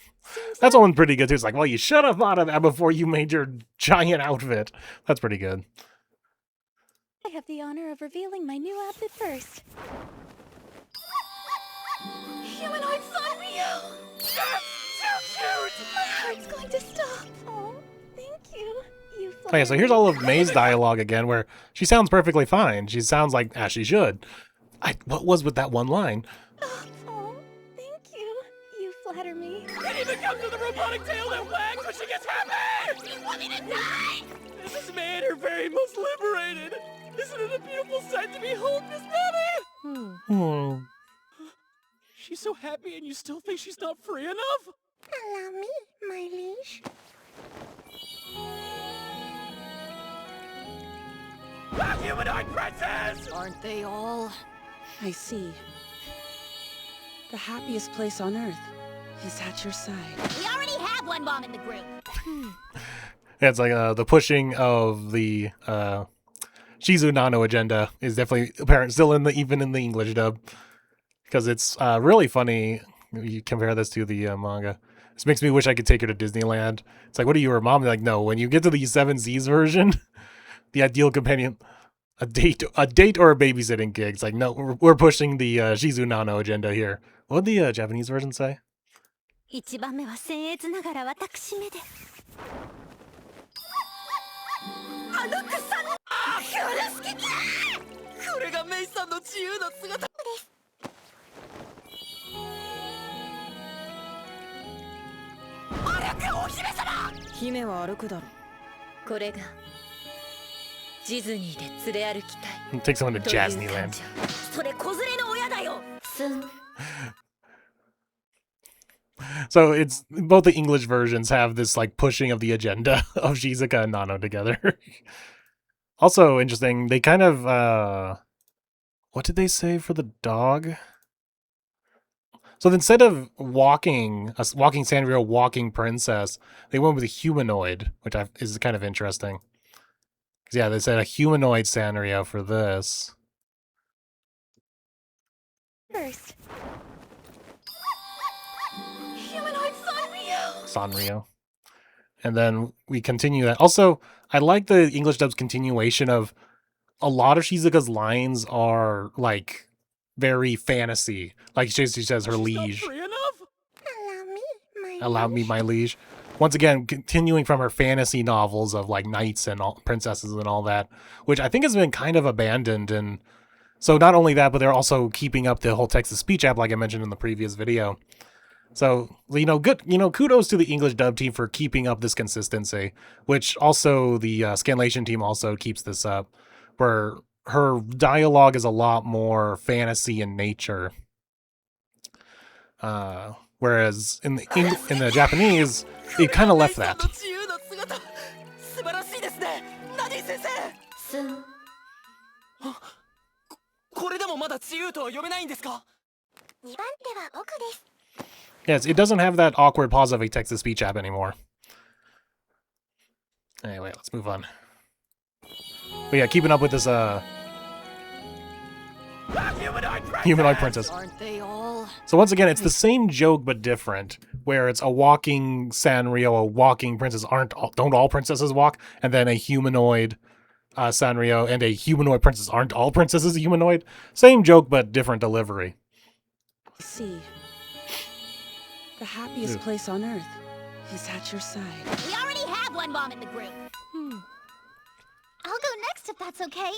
That's one pretty good too. It's like, well, you should have thought of that before you made your giant outfit. That's pretty good. I have the honor of revealing my new outfit first. Humanoid Sanrio! That's so cute! My heart's going to stop. Oh, thank you. You Okay, so here's all of May's dialogue again, where she sounds perfectly fine. She sounds like as she should. What was with that one line? Oh, thank you. You flatter me. It even comes with a robotic tail that wags when she gets happy! You want me to die? This has made her very most liberated. Isn't it a beautiful sight to behold, Miss Naddy? Hmm. She's so happy and you still think she's not free enough? Allow me, my liege. A humanoid princess! Aren't they all? I see. The happiest place on Earth is at your side. We already have one mom in the group. Yeah, it's like the pushing of the Shizu Nano agenda is definitely apparent still even in the English dub, because it's really funny. You compare this to the manga. This makes me wish I could take her to Disneyland. It's like, what are you, her mom? They're like, no. When you get to the 7 Z's version, the ideal companion, a date or a babysitting gig. It's like, no, we're pushing the Shizu Nano agenda here. What did the Japanese version say? 一番目は僭越ながら私めで。あの草の好きだ。これがメイさんの自由な姿。歩くお姫様。姫は歩くだろ。これがディズニーで連れ歩きたい。 Take someone to という感 Jasneyland. 情。それ子連れの親だよ。すん。 So it's both the English versions have this like pushing of the agenda of Shizuka and Nano together. Also interesting, they kind of what did they say for the dog? So instead of walking Sanrio, walking princess, they went with a humanoid, which is kind of interesting. 'Cause yeah, they said a humanoid Sanrio for this. First. Humanoid Sanrio. And then we continue that. Also, I like the English dub's continuation of a lot of Shizuka's lines are like very fantasy. Like she says her She's liege. not free enough? Allow me, my Allow me, my liege. Once again, continuing from her fantasy novels of like knights and princesses and all that, which I think has been kind of abandoned. And so not only that, but they're also keeping up the whole text-to-speech app, like I mentioned in the previous video. So, good, kudos to the English dub team for keeping up this consistency, which also the Scanlation team also keeps this up, where her dialogue is a lot more fantasy in nature. Whereas in the Japanese, they kind of left that. 素晴らしいですね、ナディ先生。すん。これでもまだ自由とは呼べないんですか？ 2番手は僕です。Yes, it doesn't have that awkward pause of a text-to-speech app anymore. Anyway, let's move on. But yeah, keeping up with this humanoid princess. Aren't they all? So once again, it's the same joke but different, where it's a walking Sanrio, a walking princess. Don't all princesses walk? And then a humanoid Sanrio and a humanoid princess. Aren't all princesses humanoid? Same joke but different delivery. See, the happiest place on earth is at your side. We already have one mom in the group. I'll go next if that's okay.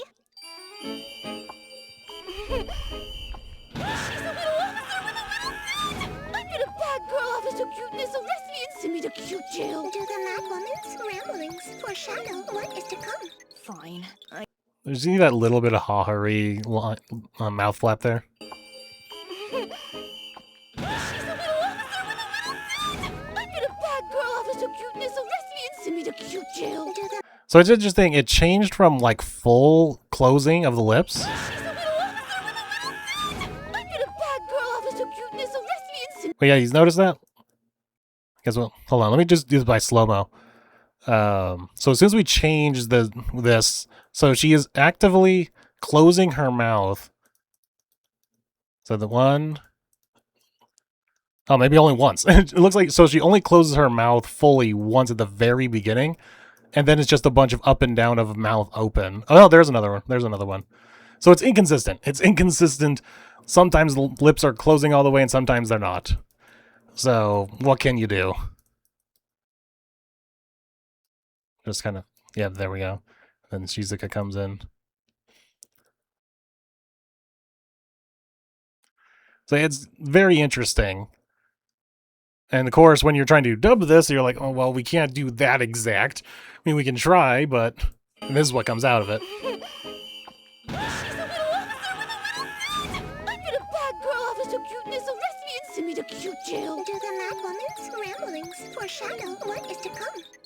She's a little officer with a little suit! I've been a bad girl, Officer Cuteness. Arrest me and send me to cute jail. Do the mad woman's ramblings foreshadow what is to come? Fine. There's that little bit of ha-hurry mouth flap there. She's a little officer with a little suit! I've been a bad girl, Officer Cuteness. Arrest me and send me to cute jail. Do the So it's interesting, it changed from like full closing of the lips. But yeah, he's noticed that? Guess what? Hold on, let me just do this by slow-mo. So as soon as we change this, so she is actively closing her mouth. So the one... Oh, maybe only once. It looks like, so she only closes her mouth fully once at the very beginning. And then it's just a bunch of up and down of mouth open. Oh, no, there's another one. There's another one. So it's inconsistent. It's inconsistent. Sometimes the lips are closing all the way and sometimes they're not. So what can you do? Just kind of, yeah, there we go. Then Shizuka comes in. So it's very interesting. And of course, when you're trying to dub this, you're like, oh, well, we can't do that exact. I mean, we can try, but this is what comes out of it.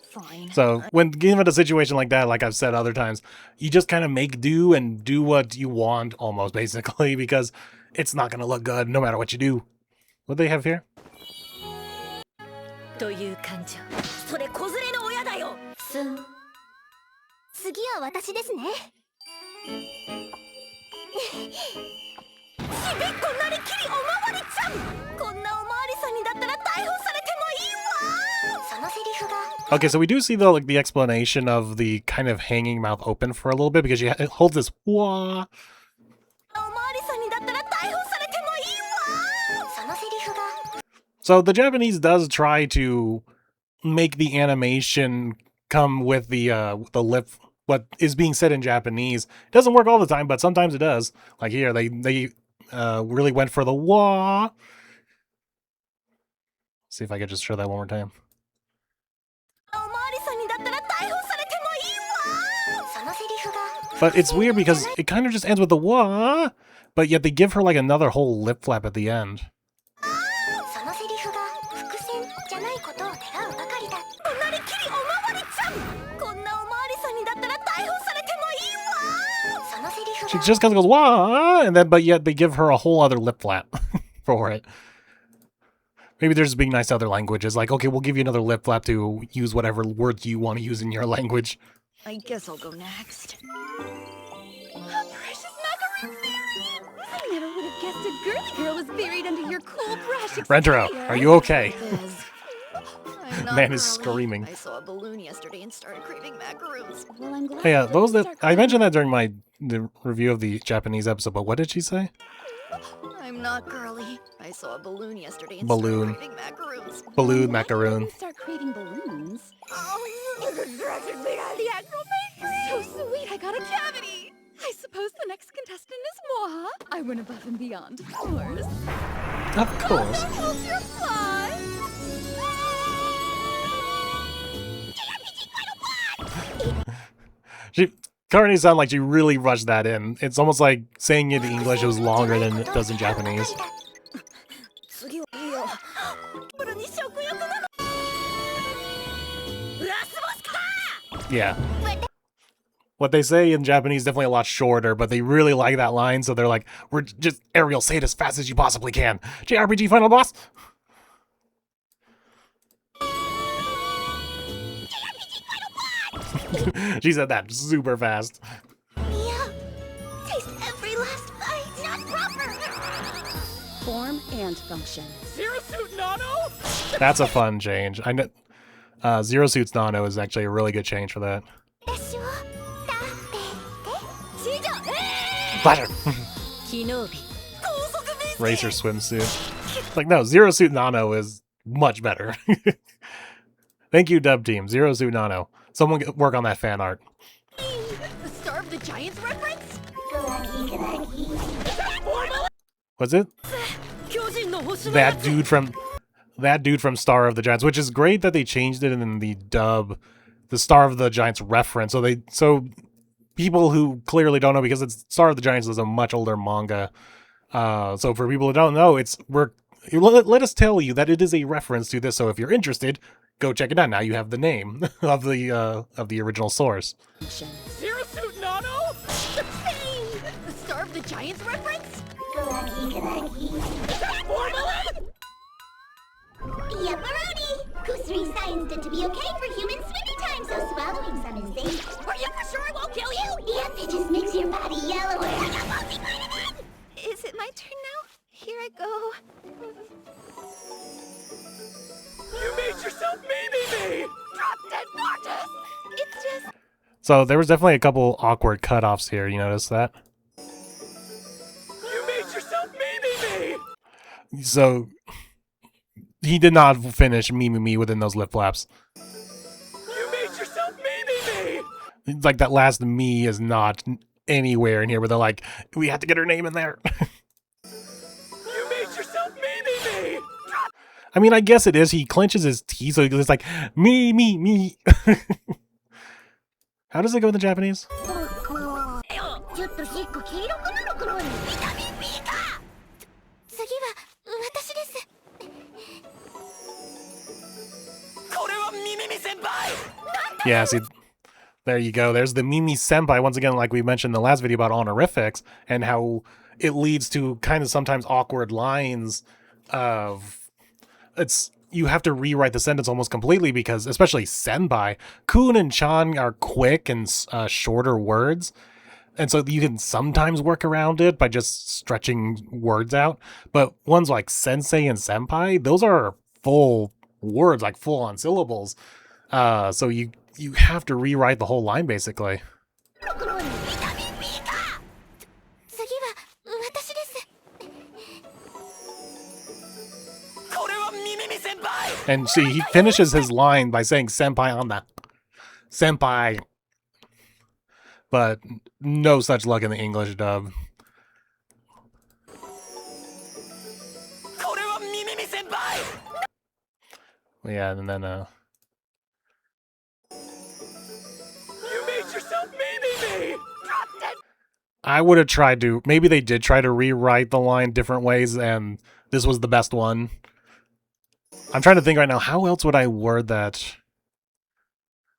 Fine. So when given a situation like that, like I've said other times, you just kind of make do and do what you want almost, basically, because it's not going to look good no matter what you do. What do they have here? という感情。それ子連れの親だよ。次は私ですね。ちびっこなりきりおまわりちゃん。こんなおまわりさんにだったら逮捕されてもいいわ。そのセリフが。Okay, so we do see the explanation of the kind of hanging mouth open for a little bit because she holds this wah. So the Japanese does try to make the animation come with the lip, what is being said in Japanese. It doesn't work all the time, but sometimes it does. Like here, they really went for the wah. See if I could just show that one more time. But it's weird because it kind of just ends with the wah, but yet they give her like another whole lip flap at the end. She just kind of goes wah, and then but yet they give her a whole other lip flap for it. Maybe they're just being nice to other languages. Like, okay, we'll give you another lip flap to use whatever words you want to use in your language. I guess I'll go next. Precious macaroon fairy! I never would have guessed a girly girl was buried under your cool brush. Rentaro, are you okay? I'm not Man is girly. screaming. I saw a balloon yesterday and started craving macaroons. Well, I'm glad. Hey, yeah, you those that start I mentioned that crying. during the review of the Japanese episode, but what did she say? I'm not girly. I saw a balloon yesterday and Balloon. started craving macaroons. Balloon I'm glad you macaroon. didn't start craving balloons. So sweet, I got a cavity! I suppose the next contestant is moi. I went above and beyond, of course. Of course. Hold your fly! She currently sound like she really rushed that in. It's almost like saying it in English was longer than it does in Japanese. Yeah. What they say in Japanese is definitely a lot shorter, but they really like that line, so they're like, we're just, Ariel, say it as fast as you possibly can. JRPG Final Boss? She said that super fast. Yeah. Taste every last bite. Not proper. Form and function. Zero Suit Nano? That's a fun change. I know. Zero Suits Nano is actually a really good change for that. 私を食べて。地上。 Splatter! 機能美。 Racer swimsuit. Like, no, Zero Suit Nano is much better. Thank you, Dub Team. Zero Suit Nano. Someone work on that fan art. The Star of the Giants reference? Was it? That dude from Star of the Giants, which is great that they changed it in the dub, the Star of the Giants reference. So people who clearly don't know, because it's Star of the Giants is a much older manga. So for people who don't know, let us tell you that it is a reference to this. So if you're interested, go check it out. Now you have the name of the original source. Zero Suit Nano? The Star of the Giants reference? Yapparoni! Kusri science it to be okay for human swimming time, so swallowing some is safe. Are you for sure it won't kill you? Yep, it just makes your body yellower. Is it my turn now? Here I go. You made yourself me! Drop dead gorgeous! It's just... So there was definitely a couple awkward cutoffs here. You notice that? You made yourself me! So he did not finish me within those lip flaps. You made yourself me! Like that last me is not anywhere in here where they're like, we have to get her name in there. You made yourself me! I mean, I guess it is. He clenches his teeth, so he's like, me. How does it go in the Japanese? ちょっとしっこ黄色くなる頃にビタミン B か。次は私です。これはミミミ先輩! Yeah, see, there you go. There's the Mimi Senpai, once again, like we mentioned in the last video about honorifics, and how it leads to kind of sometimes awkward lines of... You have to rewrite the sentence almost completely because, especially senpai, kun and chan are quick and shorter words. And so you can sometimes work around it by just stretching words out. But ones like sensei and senpai, those are full words, like full on syllables. So you have to rewrite the whole line basically. 頃にビタミン B か。次は私です。 これはミミミ先輩! And see, he finishes his line by saying senpai on that. Senpai. But no such luck in the English dub. これはミミミ先輩! Yeah, and then You made yourself me! Drop dead! I would have tried to, maybe they did try to rewrite the line different ways, and this was the best one. I'm trying to think right now, how else would I word that?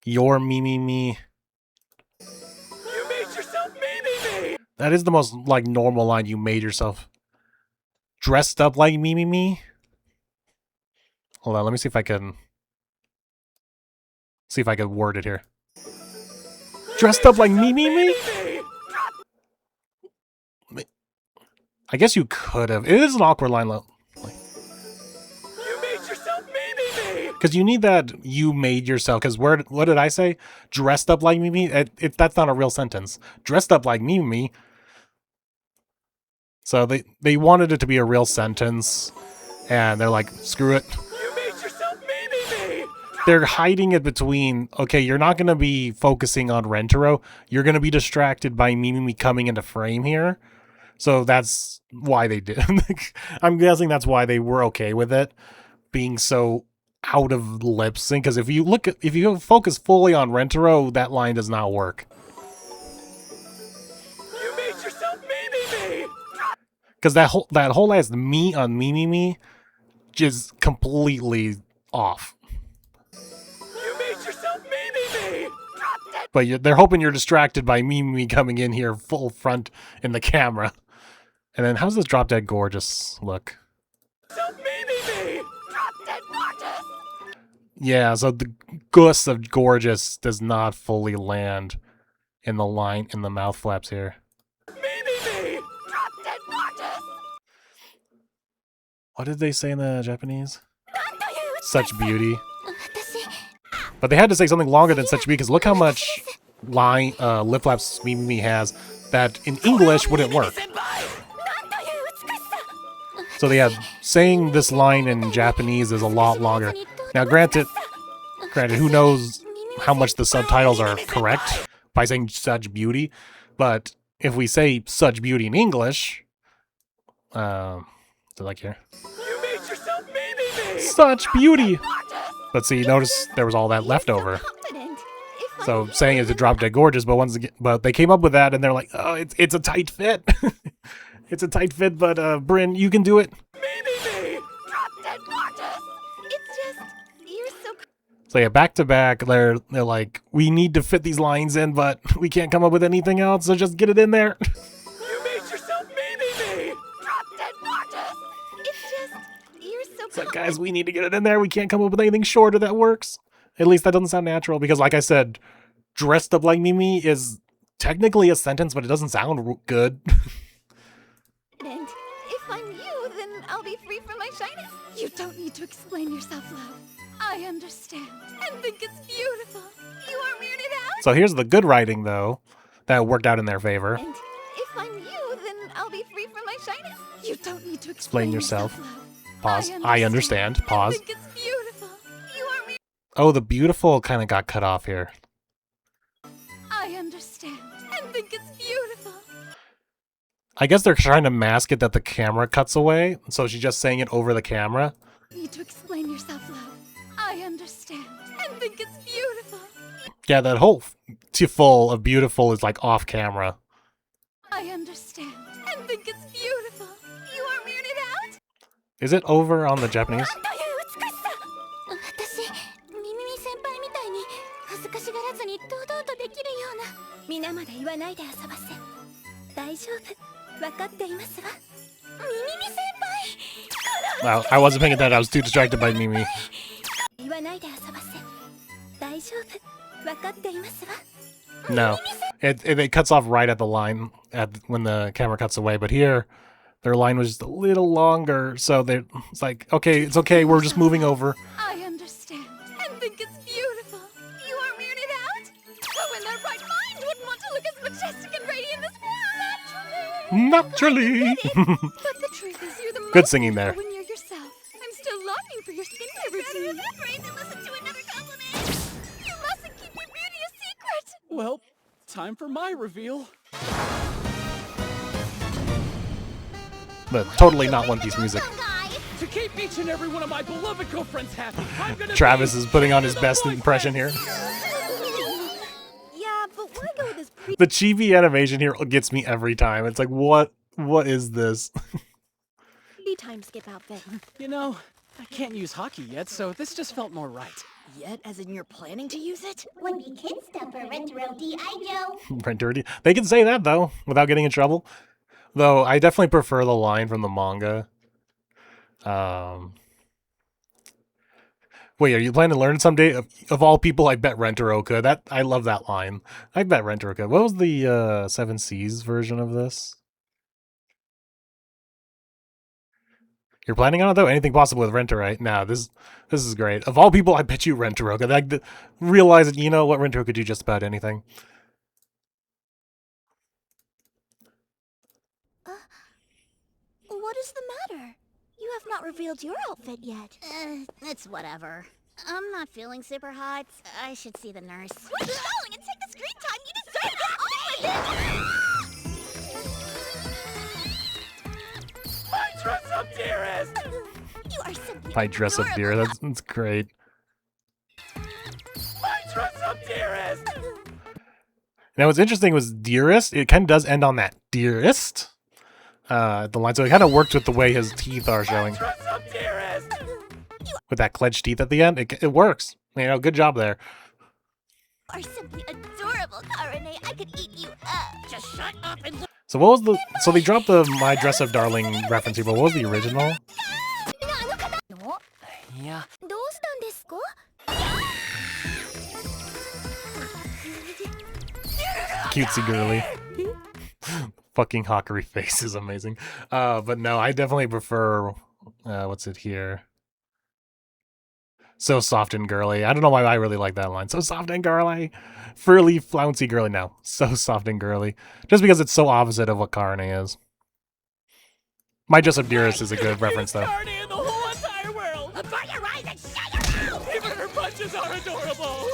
Your me. You made yourself me! That is the most, like, normal line. You made yourself. Dressed up like me. Hold on, let me see if I can... word it here. Dressed up like me? I guess you could have. It is an awkward line, though. You made yourself me! Because you need that you made yourself. Because what did I say? Dressed up like me? That's not a real sentence. Dressed up like me. So they wanted it to be a real sentence. And they're like, screw it. You made yourself me! They're hiding it between, okay, you're not going to be focusing on Rentaro. You're going to be distracted by Mimi coming into frame here. So that's why they did. I'm guessing that's why they were okay with it being so out of lip sync. Because if you focus fully on Rentaro, that line does not work. You made yourself me! Because that whole ass me on me is completely off. You made yourself me! Drop dead! But they're hoping you're distracted by Mimi coming in here full front in the camera. And then how's this Drop Dead Gorgeous look? Me! Drop dead gorgeous! Yeah, so the Gus of gorgeous does not fully land in the line in the mouth flaps here. Me! Drop dead gorgeous! What did they say in the Japanese? Such beauty. But they had to say something longer than such beauty because look how much lip flaps Mimi has that in English wouldn't work. So they have saying this line in Japanese is a lot longer. Now granted, who knows how much the subtitles are correct by saying such beauty, but if we say such beauty in English, so like here. You made yourself me! Such beauty! But see, notice there was all that left over. So saying it's a drop dead gorgeous, but once again, but they came up with that and they're like, oh, it's a tight fit. It's a tight fit, but Bryn, you can do it. Me! Drop dead gorgeous! It's just, you're so... So yeah, back to back, they're like, we need to fit these lines in, but we can't come up with anything else, so just get it in there. You made yourself me! Drop dead gorgeous! It's just, you're so... It's like, guys, we need to get it in there. We can't come up with anything shorter that works. At least that doesn't sound natural, because like I said, dressed up like Mimi is technically a sentence, but it doesn't sound good. And if I'm you, then I'll be free from my shyness. You don't need to explain yourself, love. I understand and think it's beautiful. You aren't weirded out? So here's the good writing, though, that worked out in their favor. And if I'm you, then I'll be free from my shyness. You don't need to Explain explain yourself. love. Pause. I understand. Pause. I think it's beautiful. You aren't weird. Oh, the beautiful kind of got cut off here. I understand and think it's beautiful. I guess they're trying to mask it that the camera cuts away, so she's just saying it over the camera. You need to explain yourself, love. I understand and think it's beautiful. Yeah, that whole full of beautiful is like off camera. I understand and think it's beautiful. You aren't weirded out? Is it over on the Japanese? 私、ミミミ先輩みたいに恥ずかしがらずに堂々とできるような皆まで言わないで遊ばせ大丈夫分かっていますわミミミ先輩 Wow, I wasn't paying attention. I was too distracted by Mimi. 言わないで遊ばせ大丈夫分かっていますわ No, it cuts off right at the line when the camera cuts away. But here, their line was just a little longer, so it's like, okay, it's okay. We're just moving over. I understand and think it's beautiful. You aren't weirded out? Who in their right mind wouldn't want to look as majestic and radiant as Naturally. But the truth is you're the most Good singing there. when you're yourself. I'm still longing for your skincare routine. Afraid to listen to another compliment. You mustn't keep your beauty a secret. Well, time for my reveal. But totally not One Piece music. To keep each and every one of my beloved girlfriends happy, I'm gonna Travis be is putting on his the best boyfriend. impression here. Yeah, but why go with this The chibi animation here gets me every time. It's like, what is this? time skip outfit? You know, I can't use hockey yet, so this just felt more right. Yet, as in you're planning to use it? Would be kid stuff for retro D.I. Joe. Right, dirty. They can say that though, without getting in trouble. Though I definitely prefer the line from the manga. Wait, are you planning to learn someday? Of all people, I bet Rentaro could. I love that line. I bet Rentaro could. What was the Seven Seas version of this? You're planning on it though? Anything possible with Rentaro, right? Nah, this is great. Of all people, I bet you Rentaro could. I realize that, you know what, Rentaro could do just about anything. What is the matter? You have not revealed your outfit yet. It's whatever. I'm not feeling super hot. I should see the nurse. Quit stalling and take the screen time you deserve! My dress-up dearest! You are simply My dress up dear, that's great. My dress-up dearest! Now what's interesting was dearest, it kind of does end on that dearest the line, so it kind of worked with the way his teeth are showing. Dress-up dearest! With that clenched teeth at the end, it works. You know, good job there. are simply adorable, Karane. I could eat you up. Just shut up and look. So what was the? So they dropped the My Dress Up Darling reference here, but what was the original? いや。どうしたんですか Cutesy girly. Fucking Hawkery face is amazing. But no, I definitely prefer what's it here? So soft and girly. I don't know why I really like that line. So soft and girly. Furry, flouncy girly. No. So soft and girly. Just because it's so opposite of what Karne is. My Jessup Dearest is a good reference though. Karne in the whole entire world. Before you rise and shut your mouth! Even her punches are adorable.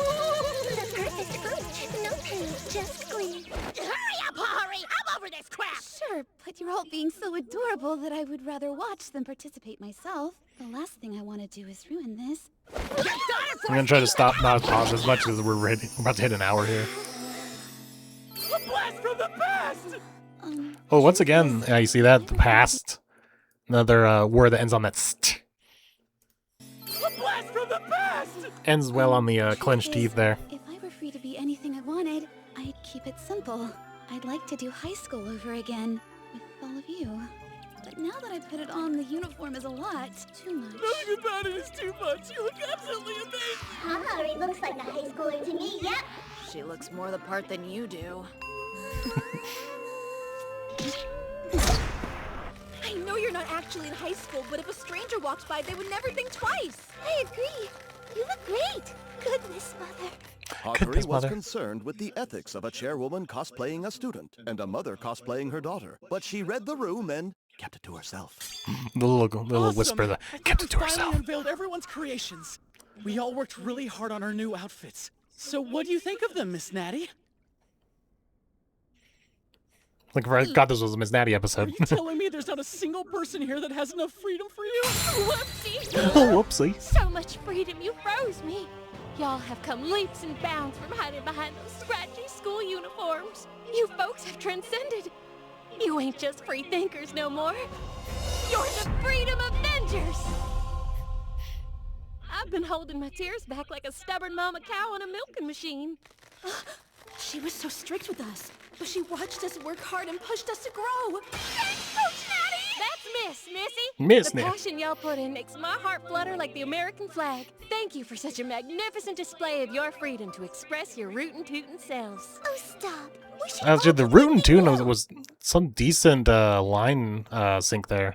The perfect food. No pain, just glee. Hurry up, Hori! I'm over this crap! Sure, but you're all being so adorable that I would rather watch than participate myself. The last thing I want to do is ruin this. I'm gonna try to stop, not pause as much as we're about to hit an hour here. A blast from the past. Oh, once again, you see that? The past. Another word that ends on that st. A blast from the past. Ends well on the clenched teeth there. If I were free to be anything I wanted, I'd keep it simple. I'd like to do high school over again with all of you. But now that I put it on, the uniform is a lot. Too much. Nothing about it is too much. You look absolutely amazing. Hori looks like a high schooler to me, yep. She looks more the part than you do. I know you're not actually in high school, but if a stranger walked by, they would never think twice. I agree. You look great. Goodness, Mother. Hawkery was mother. concerned with the ethics of a chairwoman cosplaying a student and a mother cosplaying her daughter, but she read the room and kept it to herself. The little whisper that I kept it thought to we finally herself. unveiled everyone's creations. We all worked really hard on our new outfits. So what do you think of them, Miss Naddy? Like, I forgot this was a Miss Naddy Are episode. you telling me there's not a single person here that has enough freedom for you? Whoopsie. Oh, whoopsie. So much freedom, you froze me. Y'all have come leaps and bounds from hiding behind those scratchy school uniforms. You folks have transcended. You ain't just free thinkers no more. You're the Freedom Avengers. I've been holding my tears back like a stubborn mama cow on a milking machine. She was so strict with us, but she watched us work hard and pushed us to grow. Thanks, Coach Naddy! That's Missy. Miss The Naddy. passion y'all put in makes my heart flutter like the American flag. Thank you for such a magnificent display of your freedom to express your rootin' tootin' selves. Oh, stop. We should Actually, all the be rootin' thanking tune you. was some decent line sync there.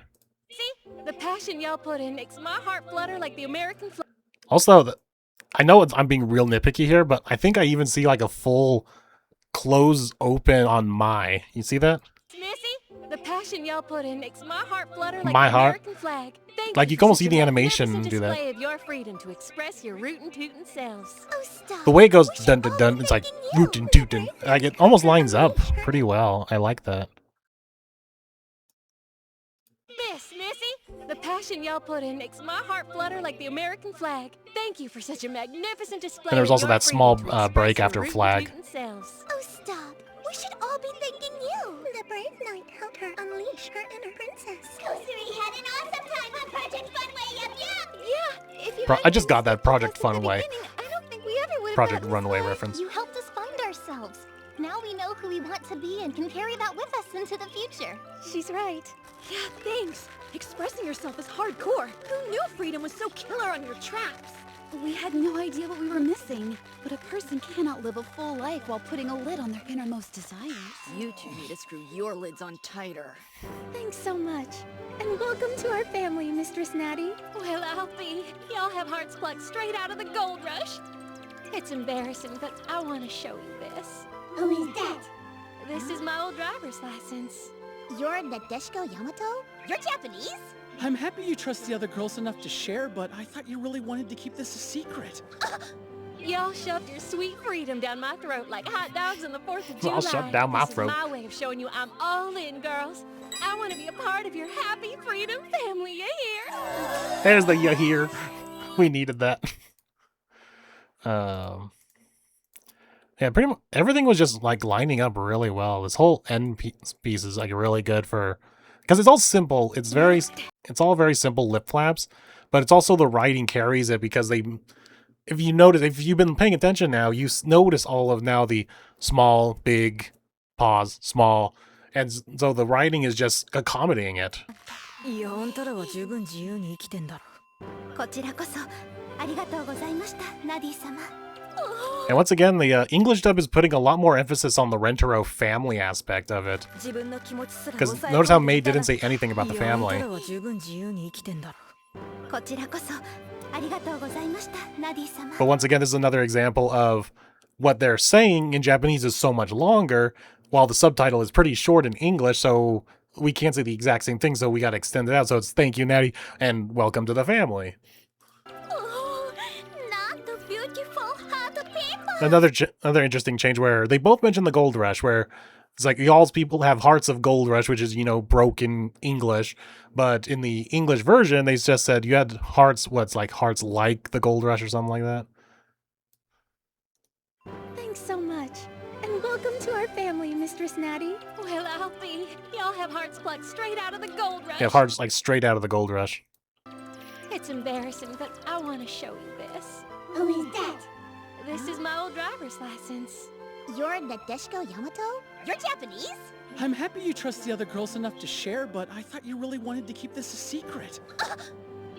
See? The passion y'all put in makes my heart flutter like the American flag. Also, I know I'm being real nitpicky here, but I think I even see like a full close open on my. You see that? Missy? The passion y'all put in makes my heart flutter like My the heart? American flag. Thank Like, you for can almost such see a the animation magnificent do that. display of your freedom to express your rootin' tootin' selves. Oh, stop. The way it goes We should dun dun all dun, be it's like thanking you. rootin' tootin'. Like, it almost lines up pretty well. I like that. Missy? The passion y'all put in makes my heart flutter like the American flag. Thank you for such a magnificent display. And there was of also your that freedom small to express break your after rootin' flag. tootin' selves. Oh, stop. We should all be thanking you. The brave knight helped her unleash her inner princess. Kosuri had an awesome time on Project Funway, yep, yep. Yeah, if you I hadn't just got that Project Us at the Funway. beginning, I don't think we ever would have Project gotten Runway this far. reference. You helped us find ourselves. Now we know who we want to be and can carry that with us into the future. She's right. Yeah, thanks. Expressing yourself is hardcore. Who knew freedom was so killer on your tracks? We had no idea what we were missing. But a person cannot live a full life while putting a lid on their innermost desires. You two need to screw your lids on tighter. Thanks so much. And welcome to our family, Mistress Naddy. Well, I'll be. Y'all have hearts plucked straight out of the gold rush. It's embarrassing, but I want to show you this. Who is that? This is my old driver's license. You're Nadeshiko Yamato? You're Japanese? I'm happy you trust the other girls enough to share, but I thought you really wanted to keep this a secret. Y'all shoved your sweet freedom down my throat like hot dogs on the 4th of July. I'll shove down my throat. This is my way of showing you I'm all in, girls. I want to be a part of your happy freedom family, you hear? There's the you here. We needed that. Yeah, pretty much everything was just like lining up really well. This whole end piece is like really good for, because it's all simple. It's all very simple lip flaps, but it's also the writing carries it because if you notice, if you've been paying attention now, you notice all of now the small, big, pause, small, and so the writing is just accommodating it. いや、あんたらは十分自由に生きてんだろ。こちらこそ、ありがとうございました、ナディ様。And once again, the English dub is putting a lot more emphasis on the Rentaro family aspect of it. Because notice how May didn't say anything about the family. But once again, this is another example of what they're saying in Japanese is so much longer, while the subtitle is pretty short in English, so we can't say the exact same thing, so we gotta extend it out. So it's thank you, Naddy, and welcome to the family. Another interesting change where they both mention the gold rush, where it's like y'all's people have hearts of gold rush, which is, you know, broken English. But in the English version, they just said you had hearts, what's like hearts like the gold rush or something like that. Thanks so much. And welcome to our family, Mistress Naddy. Well, I'll be. Y'all have hearts plucked straight out of the gold rush. Yeah, hearts like straight out of the gold rush. It's embarrassing, but I want to show you this. Who is that? This is my old driver's license. You're Nadeshiko Yamato? You're Japanese? I'm happy you trust the other girls enough to share, but I thought you really wanted to keep this a secret.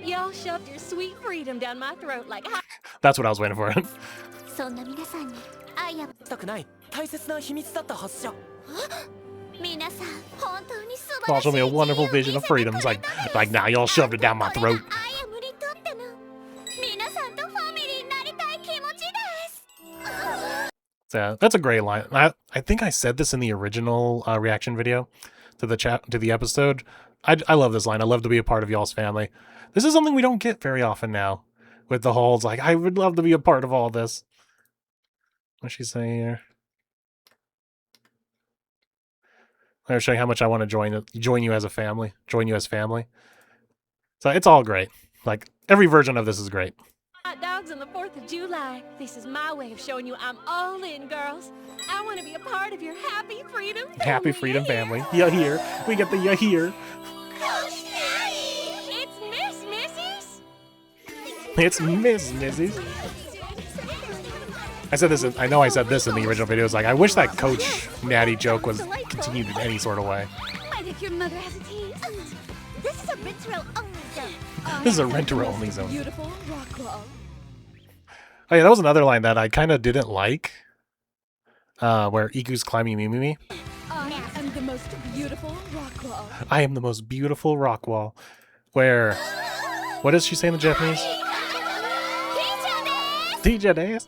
Y'all shoved your sweet freedom down my throat like That's what I was waiting for. It's also me a wonderful vision of freedom. It's like now y'all shoved it down my throat. Yeah, that's a great line. I think I said this in the original reaction video to the episode. I love this line. I love to be a part of y'all's family. This is something we don't get very often now. With the whole, it's like, I would love to be a part of all this. What's she saying here? I'll show you how much I want to join you as a family. Join you as family. So it's all great. Like, every version of this is great. hot dogs on the 4th of July. This is my way of showing you I'm all in, girls. I want to be a part of your happy freedom family. Happy freedom family. Yeah, here. We get the yeah here. It's Miss Missy's. It's Miss Missy's. I said this. I know I said this in the original video. It's like I wish that Coach Naddy joke was continued in any sort of way. Mind if your mother has a tea? This is a Rentaro only zone. This is a Rentaro only zone. Beautiful rock wall. Oh yeah, that was another line that I kind of didn't like. Where Iku's climbing Mimimi. I am the most beautiful rock wall. I am the most beautiful rock wall. Where, what does she say in the Japanese? Teacher desu.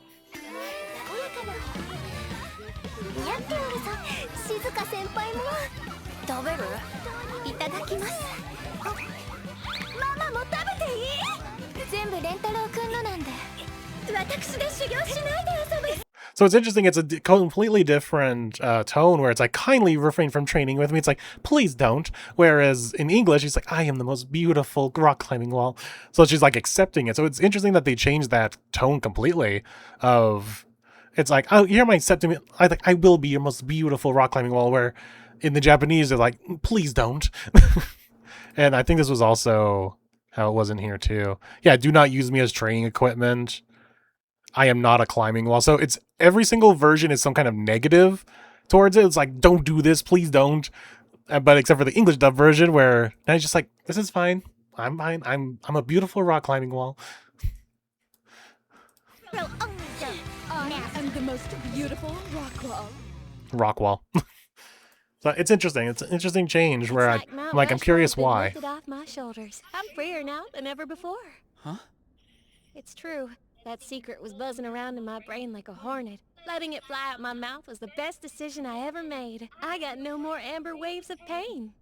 So it's interesting, it's a completely different tone where it's like, kindly refrain from training with me. It's like, please don't. Whereas in English, she's like, I am the most beautiful rock climbing wall. So she's like accepting it. So it's interesting that they changed that tone completely of, it's like, oh, you're my accepting me. I will be your most beautiful rock climbing wall. Where in the Japanese, they're like, please don't. And I think this was also how it was in here too. Yeah, do not use me as training equipment. I am not a climbing wall. So it's every single version is some kind of negative towards it. It's like, don't do this, please don't. But except for the English dub version where now it's just like, this is fine. I'm fine. I'm a beautiful rock climbing wall. I am the most beautiful rock wall. Rock wall. So it's interesting. It's an interesting change where I'm curious why. Lifted off my shoulders. I'm freer now than ever before. Huh? It's true. That secret was buzzing around in my brain like a hornet. Letting it fly out my mouth was the best decision I ever made. I got no more amber waves of pain.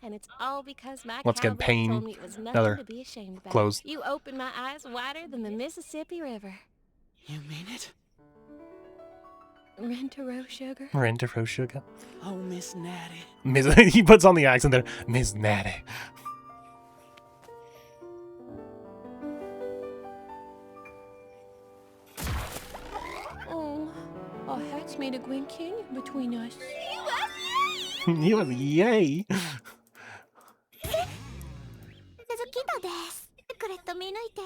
And it's all because my Let's get cowboy pain. told me it was nothing Another to be ashamed about. close. You opened my eyes wider than the Mississippi River. You mean it? Rentaro sugar? Rentaro sugar. Oh, Miss Naddy. He puts on the accent there. Miss Naddy. Oh, our hats made a Grand Canyon between us. He was yay. 続きだです。これと見抜いて。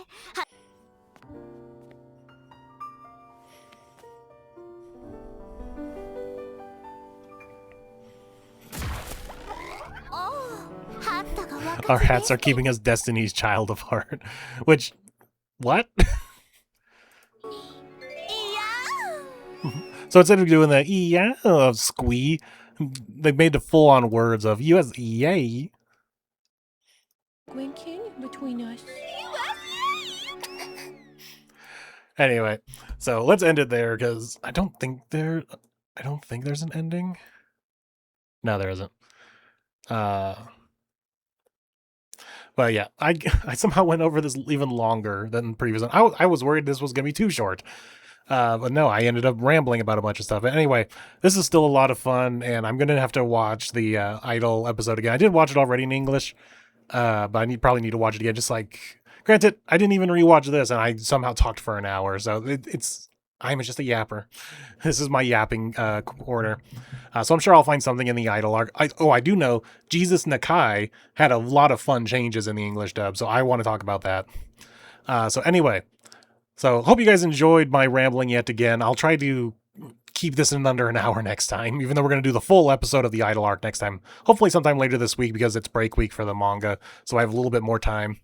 Our hats are keeping us Destiny's Child of Heart. Which, what? So instead of doing the yeah squee, they made the full-on words of US yay. Winking between us. Anyway, so let's end it there because I don't think there's an ending. No, there isn't. But yeah, I somehow went over this even longer than previous one. I was worried this was gonna be too short. But no, I ended up rambling about a bunch of stuff. But anyway, this is still a lot of fun, and I'm gonna have to watch the Idol episode again. I did watch it already in English, but I probably need to watch it again. Just like, granted, I didn't even rewatch this, and I somehow talked for an hour, so I'm just a yapper. This is my yapping corner. So I'm sure I'll find something in the Idol arc. I do know Jesus Nakai had a lot of fun changes in the English dub, so I want to talk about that. So anyway, so hope you guys enjoyed my rambling yet again. I'll try to keep this in under an hour next time, even though we're going to do the full episode of the Idol arc next time. Hopefully sometime later this week because it's break week for the manga, so I have a little bit more time.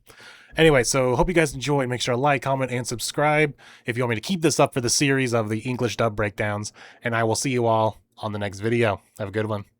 Anyway, so hope you guys enjoyed. Make sure to like, comment, and subscribe if you want me to keep this up for the series of the English dub breakdowns. And I will see you all on the next video. Have a good one.